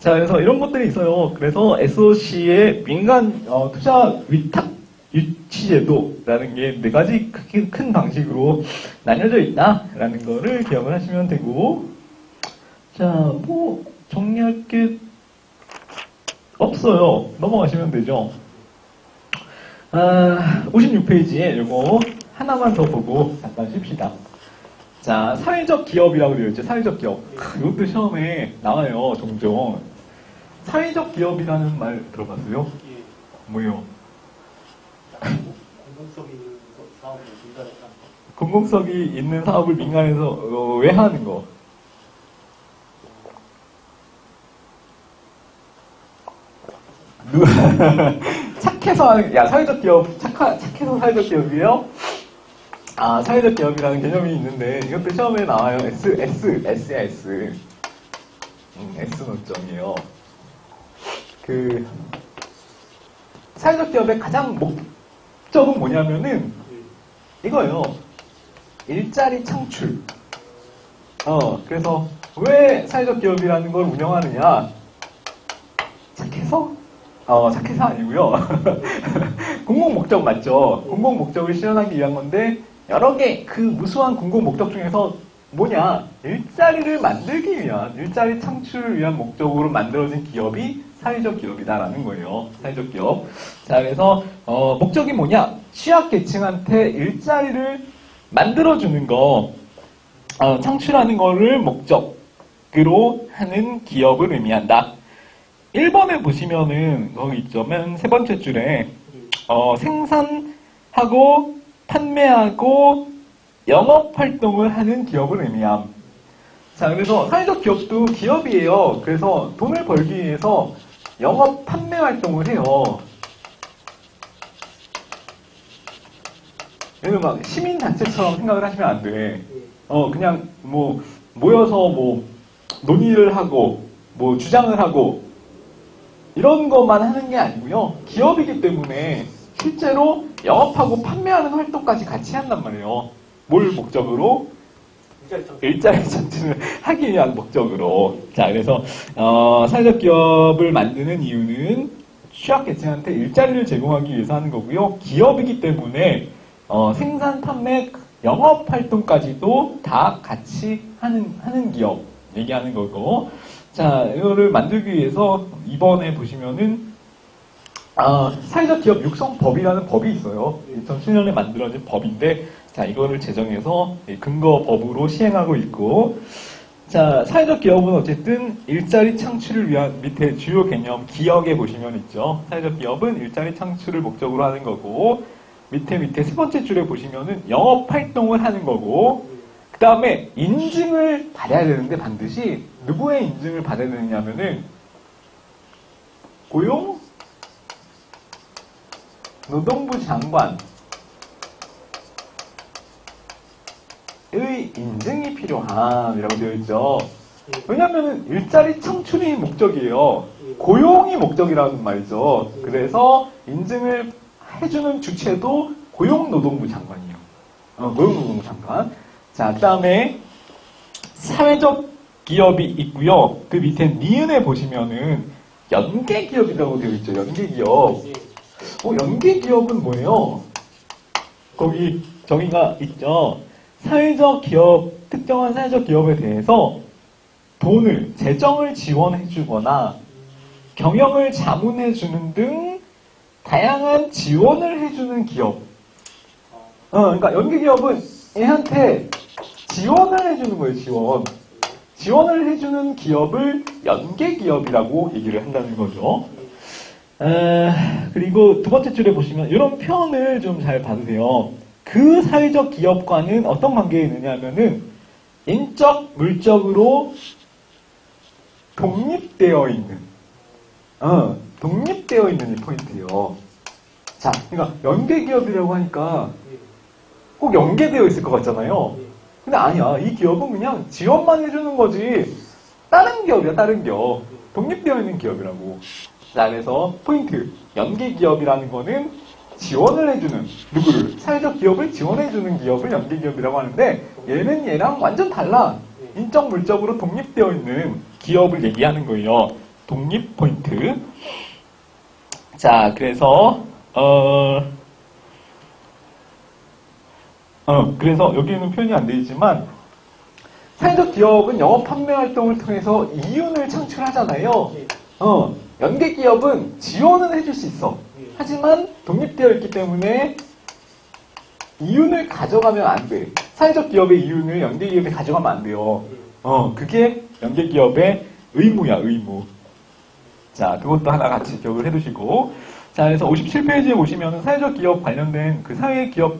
자, 그래서 이런 것들이 있어요. 그래서 SOC의 민간 투자 위탁 유치제도라는 게 네 가지 큰 방식으로 나뉘어져 있다라는 거를 기억을 하시면 되고, 자, 뭐 정리할 게 없어요. 넘어가시면 되죠. 56페이지에 이거 하나만 더 보고 잠깐 쉽시다. 자, 사회적 기업이라고 되어 있죠. 사회적 기업. 이것도 시험에 나와요, 종종. 사회적 기업이라는 말 들어봤어요? 예. 뭐요? 공공성이 있는 사업을 민간에서 공공성이 있는 사업을 민간에서 왜 하는 거? 착해서 하는, 야, 사회적 기업, 착해서 사회적 기업이에요? 아, 사회적 기업이라는 개념이 있는데, 이것도 시험에 나와요. S야, S. S 노점이에요. 사회적 기업의 가장 목적은 뭐냐면은, 이거예요. 일자리 창출. 그래서, 왜 사회적 기업이라는 걸 운영하느냐? 착해서? 착해서 아니고요. 공공 목적 맞죠? 공공 목적을 실현하기 위한 건데 여러 개 그 무수한 공공 목적 중에서 뭐냐? 일자리를 만들기 위한, 일자리 창출을 위한 목적으로 만들어진 기업이 사회적 기업이다라는 거예요. 사회적 기업. 자, 그래서 목적이 뭐냐? 취약계층한테 일자리를 만들어주는 거, 창출하는 거를 목적으로 하는 기업을 의미한다. 1번에 보시면은 거기 있죠. 맨 세 번째 줄에 생산하고 판매하고 영업 활동을 하는 기업을 의미함. 자, 그래서 사회적 기업도 기업이에요. 그래서 돈을 벌기 위해서 영업 판매 활동을 해요. 얘는 막 시민단체처럼 생각을 하시면 안 돼. 그냥 뭐 모여서 뭐 논의를 하고 뭐 주장을 하고 이런 것만 하는 게 아니고요. 기업이기 때문에 실제로 영업하고 판매하는 활동까지 같이 한단 말이에요. 뭘 목적으로? 일자리 창출을 하기 위한 목적으로. 자, 그래서 사회적 기업을 만드는 이유는 취약계층한테 일자리를 제공하기 위해서 하는 거고요. 기업이기 때문에 생산, 판매, 영업 활동까지도 다 같이 하는 기업 얘기하는 거고. 자, 이거를 만들기 위해서 2번에 보시면은 사회적 기업 육성법이라는 법이 있어요. 2007년에 만들어진 법인데, 자, 이거를 제정해서 근거법으로 시행하고 있고, 자, 사회적 기업은 어쨌든 일자리 창출을 위한 밑에 주요 개념 기역에 보시면 있죠. 사회적 기업은 일자리 창출을 목적으로 하는 거고, 밑에 세 번째 줄에 보시면은 영업 활동을 하는 거고, 그 다음에 인증을 받아야 되는데 반드시 누구의 인증을 받아야 되느냐면은 고용 노동부 장관의 인증이 필요함이라고 되어 있죠. 왜냐하면 일자리 창출이 목적이에요. 고용이 목적이라는 말이죠. 그래서 인증을 해주는 주체도 고용노동부 장관이에요. 고용노동부 장관. 자, 그 다음에 사회적 기업이 있고요. 그 밑에 니은에 보시면은 연계기업이라고 되어 있죠. 연계기업. 연계기업은 뭐예요? 거기 정의가 있죠. 사회적 기업, 특정한 사회적 기업에 대해서 돈을, 재정을 지원해주거나 경영을 자문해주는 등 다양한 지원을 해주는 기업. 그러니까 연계기업은 얘한테 지원을 해주는 거예요, 지원. 지원을 해주는 기업을 연계기업이라고 얘기를 한다는 거죠. 그리고 두 번째 줄에 보시면 이런 표현을 좀 잘 받으세요. 그 사회적 기업과는 어떤 관계에 있느냐 하면은 인적, 물적으로 독립되어 있는, 독립되어 있는 이 포인트예요. 자, 그러니까 연계기업이라고 하니까 꼭 연계되어 있을 것 같잖아요. 근데 아니야. 이 기업은 그냥 지원만 해주는 거지. 다른 기업이야, 다른 기업. 독립되어 있는 기업이라고. 자, 그래서 포인트. 연계기업이라는 거는 지원을 해주는, 누구를? 사회적 기업을 지원해주는 기업을 연계기업이라고 하는데, 얘는 얘랑 완전 달라. 인적, 물적으로 독립되어 있는 기업을 얘기하는 거예요. 독립 포인트. 자, 그래서, 그래서 여기에는 표현이 안 되어 있지만 사회적 기업은 영업 판매 활동을 통해서 이윤을 창출하잖아요. 예. 연계 기업은 지원은 해줄 수 있어. 예. 하지만 독립되어 있기 때문에 이윤을 가져가면 안 돼. 사회적 기업의 이윤을 연계 기업에 가져가면 안 돼요. 그게 연계 기업의 의무야, 의무. 자, 그것도 하나 같이 기억을 해두시고. 자, 그래서 57페이지에 보시면 사회적 기업 관련된 그 사회적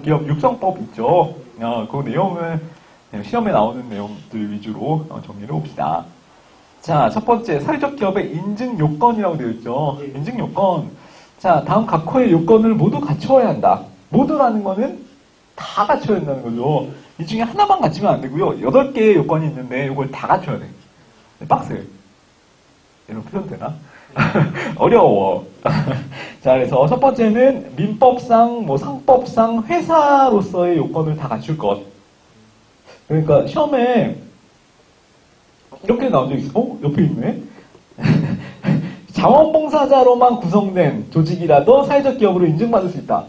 기업 육성법 있죠. 그 내용을 시험에 나오는 내용들 위주로 정리를 해봅시다. 자, 첫 번째, 사회적 기업의 인증 요건이라고 되어 있죠. 예. 인증 요건. 자, 다음 각 호의 요건을 모두 갖춰야 한다. 모두라는 거는 다 갖춰야 된다는 거죠. 이 중에 하나만 갖추면 안 되고요. 8개의 요건이 있는데 이걸 다 갖춰야 돼. 빡세. 이런 표현 되나? 어려워. 자, 그래서 첫 번째는 민법상, 상법상 회사로서의 요건을 다 갖출 것. 그러니까 시험에 이렇게 나온 적 있어. 옆에 있네. 자원봉사자로만 구성된 조직이라도 사회적 기업으로 인증받을 수 있다.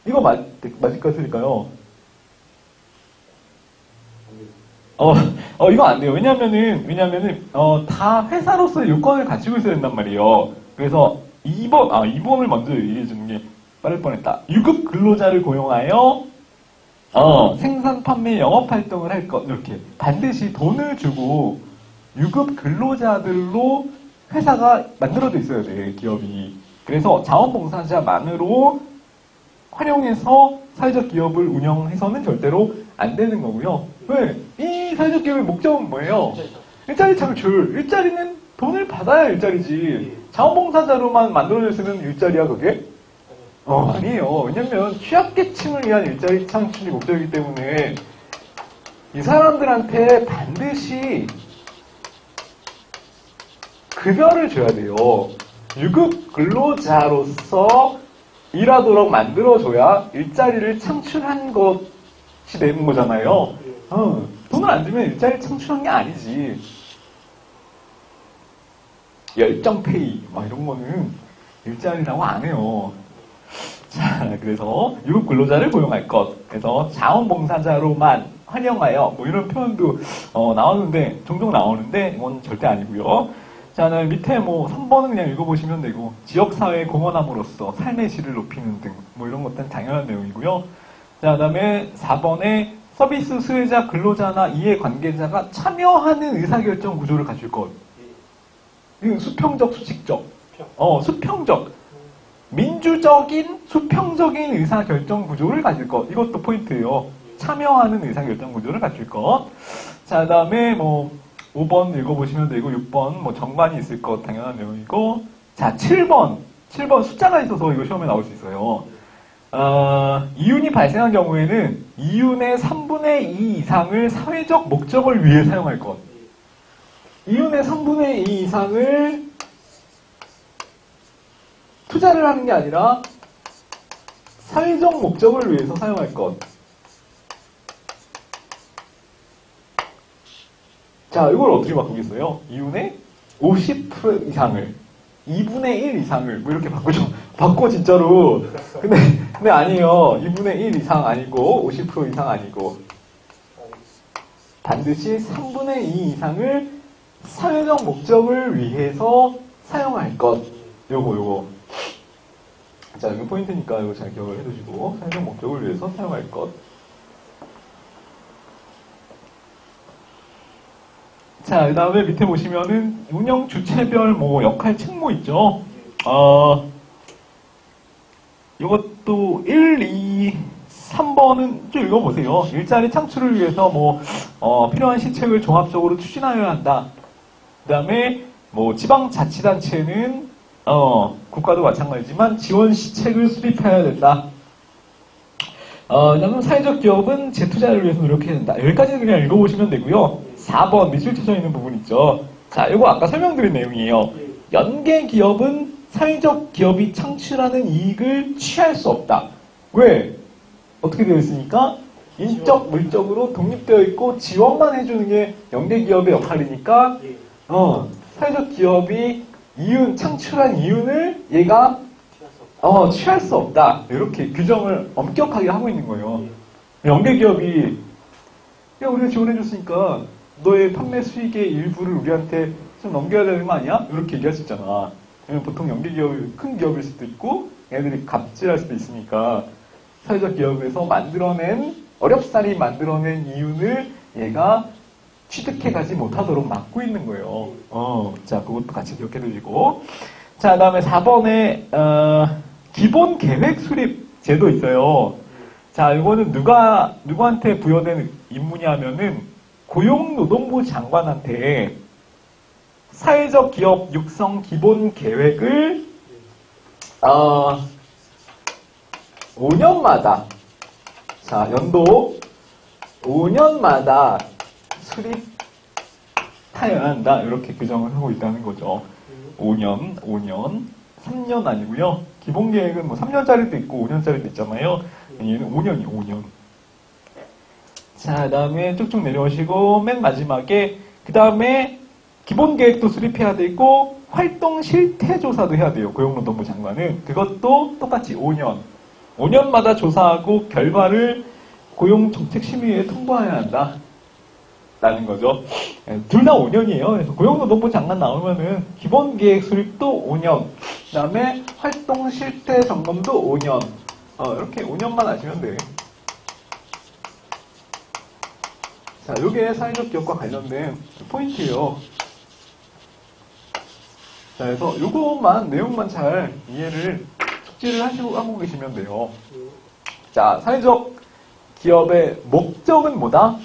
이거 맞을까요? 틀릴까요? 이거 안 돼요. 왜냐면은, 다 회사로서의 요건을 갖추고 있어야 된단 말이에요. 그래서 2번을 먼저 얘기해주는 게 빠를 뻔했다. 유급 근로자를 고용하여, 생산, 판매, 영업 활동을 할 것. 이렇게. 반드시 돈을 주고, 유급 근로자들로 회사가 만들어져 있어야 돼, 기업이. 그래서 자원봉사자만으로 활용해서 사회적 기업을 운영해서는 절대로 안 되는 거고요. 왜? 이 사회적 기업의 목적은 뭐예요? 일자리 창출. 일자리는 돈을 받아야 일자리지. 자원봉사자로만 만들어졌으면 일자리야, 그게? 아니에요. 왜냐면 취약계층을 위한 일자리 창출이 목적이기 때문에 이 사람들한테 반드시 급여를 줘야 돼요. 유급 근로자로서 일하도록 만들어줘야 일자리를 창출한 것이 되는 거잖아요. 돈을 안 주면 일자리 창출한 게 아니지. 열정페이 이런 거는 일자리라고 안 해요. 자, 그래서 유급 근로자를 고용할 것. 그래서 자원봉사자로만 활용하여 이런 표현도 나오는데 종종 나오는데 이건 절대 아니고요. 자, 밑에 3번은 그냥 읽어보시면 되고, 지역사회에 공헌함으로써 삶의 질을 높이는 등, 이런 것들은 당연한 내용이고요. 자, 그 다음에 4번에 서비스 수혜자, 근로자나 이해 관계자가 참여하는 의사결정 구조를 갖출 것. 이건 수평적, 수직적. 수평적. 민주적인, 수평적인 의사결정 구조를 가질 것. 이것도 포인트예요. 참여하는 의사결정 구조를 갖출 것. 자, 그 다음에 5번 읽어보시면 되고, 6번 정관이 있을 것 당연한 내용이고, 자, 7번 숫자가 있어서 이거 시험에 나올 수 있어요. 이윤이 발생한 경우에는 이윤의 3분의 2 이상을 사회적 목적을 위해 사용할 것. 이윤의 3분의 2 이상을 투자를 하는 게 아니라 사회적 목적을 위해서 사용할 것. 자, 이걸 어떻게 바꾸겠어요? 이윤의 50% 이상을, 2분의 1 이상을, 이렇게 바꾸죠. 바꿔, 진짜로. 근데 아니에요. 2분의 1 이상 아니고, 50% 이상 아니고. 반드시 3분의 2 이상을 사회적 목적을 위해서 사용할 것. 요거. 자, 이거 포인트니까 이거 잘 기억을 해두시고, 사회적 목적을 위해서 사용할 것. 자, 그 다음에 밑에 보시면은 운영 주체별 역할 책무 있죠. 이것도 1, 2, 3번은 좀 읽어보세요. 일자리 창출을 위해서 필요한 시책을 종합적으로 추진하여야 한다. 그 다음에 지방자치단체는 국가도 마찬가지지만 지원 시책을 수립해야 된다. 그다음에 사회적 기업은 재투자를 위해서 노력해야 된다. 여기까지는 그냥 읽어보시면 되고요. 4번 밑줄 쳐져 있는 부분 있죠. 자, 이거 아까 설명드린 내용이에요. 연계 기업은 사회적 기업이 창출하는 이익을 취할 수 없다. 왜? 어떻게 되어 있으니까 인적, 물적으로 독립되어 있고 지원만 해주는 게 연계 기업의 역할이니까 사회적 기업이 창출한 이윤을 얘가 취할 수 없다. 이렇게 규정을 엄격하게 하고 있는 거예요. 연계기업이 야 우리가 지원해줬으니까 너의 판매 수익의 일부를 우리한테 좀 넘겨야 되는 거 아니야? 이렇게 얘기할 수 있잖아. 왜냐면 보통 연계기업이 큰 기업일 수도 있고 얘네들이 갑질할 수도 있으니까 사회적 기업에서 어렵사리 만들어낸 이윤을 얘가 취득해가지 못하도록 막고 있는 거예요. 자, 그것도 같이 기억해 두시고. 자, 그 다음에 4번에, 기본 계획 수립 제도 있어요. 자, 이거는 누구한테 부여된 임무냐면은 고용노동부 장관한테 사회적 기업 육성 기본 계획을, 5년마다, 자, 연도 5년마다 수립하여야 한다. 이렇게 규정을 하고 있다는 거죠. 5년, 3년 아니고요. 기본 계획은 뭐 3년짜리도 있고 5년짜리도 있잖아요. 얘는 5년이요, 5년. 자, 그 다음에 쭉쭉 내려오시고, 맨 마지막에, 그 다음에 기본 계획도 수립해야 되고, 활동 실태 조사도 해야 돼요. 고용노동부 장관은. 그것도 똑같이 5년. 5년마다 조사하고 결과를 고용정책심의회에 통보해야 한다. 라는 거죠. 둘 다 5년이에요. 그래서 고용노동부 장관 나오면은 기본계획 수립도 5년, 그 다음에 활동 실태 점검도 5년. 이렇게 5년만 하시면 돼. 자, 요게 사회적 기업과 관련된 포인트예요. 자, 그래서 요것만, 내용만 잘 이해를, 숙지를 하고 계시면 돼요. 자, 사회적 기업의 목적은 뭐다?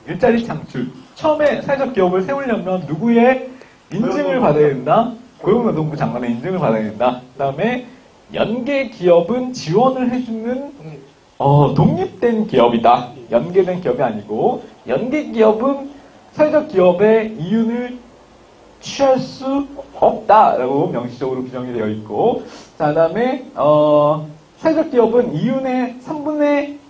일자리 창출. 처음에 사회적 기업을 세우려면 누구의 인증을 받아야 된다? 고용노동부 장관의 인증을 받아야 된다. 그 다음에 연계 기업은 지원을 해주는 독립된 기업이다. 연계된 기업이 아니고 연계 기업은 사회적 기업의 이윤을 취할 수 없다라고 명시적으로 규정이 되어 있고, 자, 그 다음에 사회적 기업은 이윤의 3분의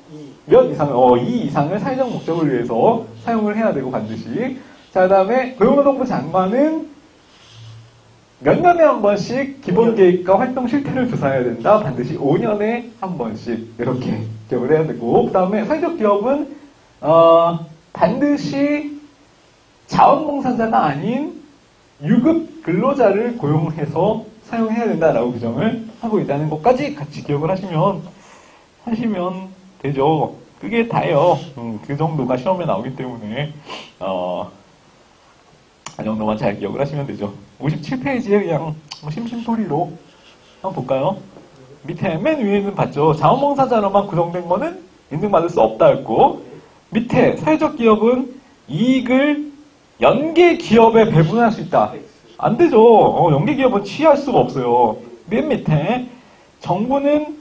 몇 이상을, 2 이상을 사회적 목적을 위해서 사용을 해야 되고, 반드시. 자, 그 다음에 고용노동부 장관은 몇 년에 한 번씩 기본 계획과 활동 실태를 조사해야 된다. 반드시 5년에 한 번씩. 이렇게 기억을 해야 되고, 그 다음에 사회적 기업은, 반드시 자원봉사자가 아닌 유급 근로자를 고용해서 사용해야 된다라고 규정을 하고 있다는 것까지 같이 기억을 하시면 되죠. 그게 다예요. 그 정도가 시험에 나오기 때문에 그 정도만 잘 기억을 하시면 되죠. 57페이지에 그냥 심심풀이로 한번 볼까요? 밑에 맨 위에는 봤죠. 자원봉사자로만 구성된 거는 인증받을 수 없다 했고, 밑에 사회적 기업은 이익을 연계 기업에 배분할 수 있다. 안 되죠. 연계 기업은 취할 수가 없어요. 맨 밑에 정부는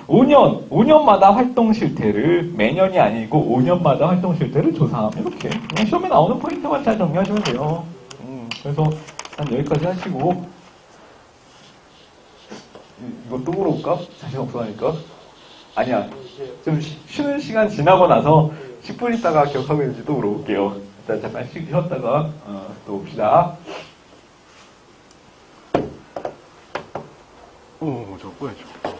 5년마다 활동 실태를, 매년이 아니고 5년마다 활동 실태를 조사하면 이렇게. 그냥 시험에 나오는 포인트만 잘 정리하시면 돼요. 그래서 한 여기까지 하시고, 이거 또 물어볼까? 자신 없어 하니까. 아니야. 좀 쉬는 시간 지나고 나서 10분 있다가 기억하고 있는지 또 물어볼게요. 일단 잠깐 쉬었다가 또 봅시다. 저거 뭐야, 저거.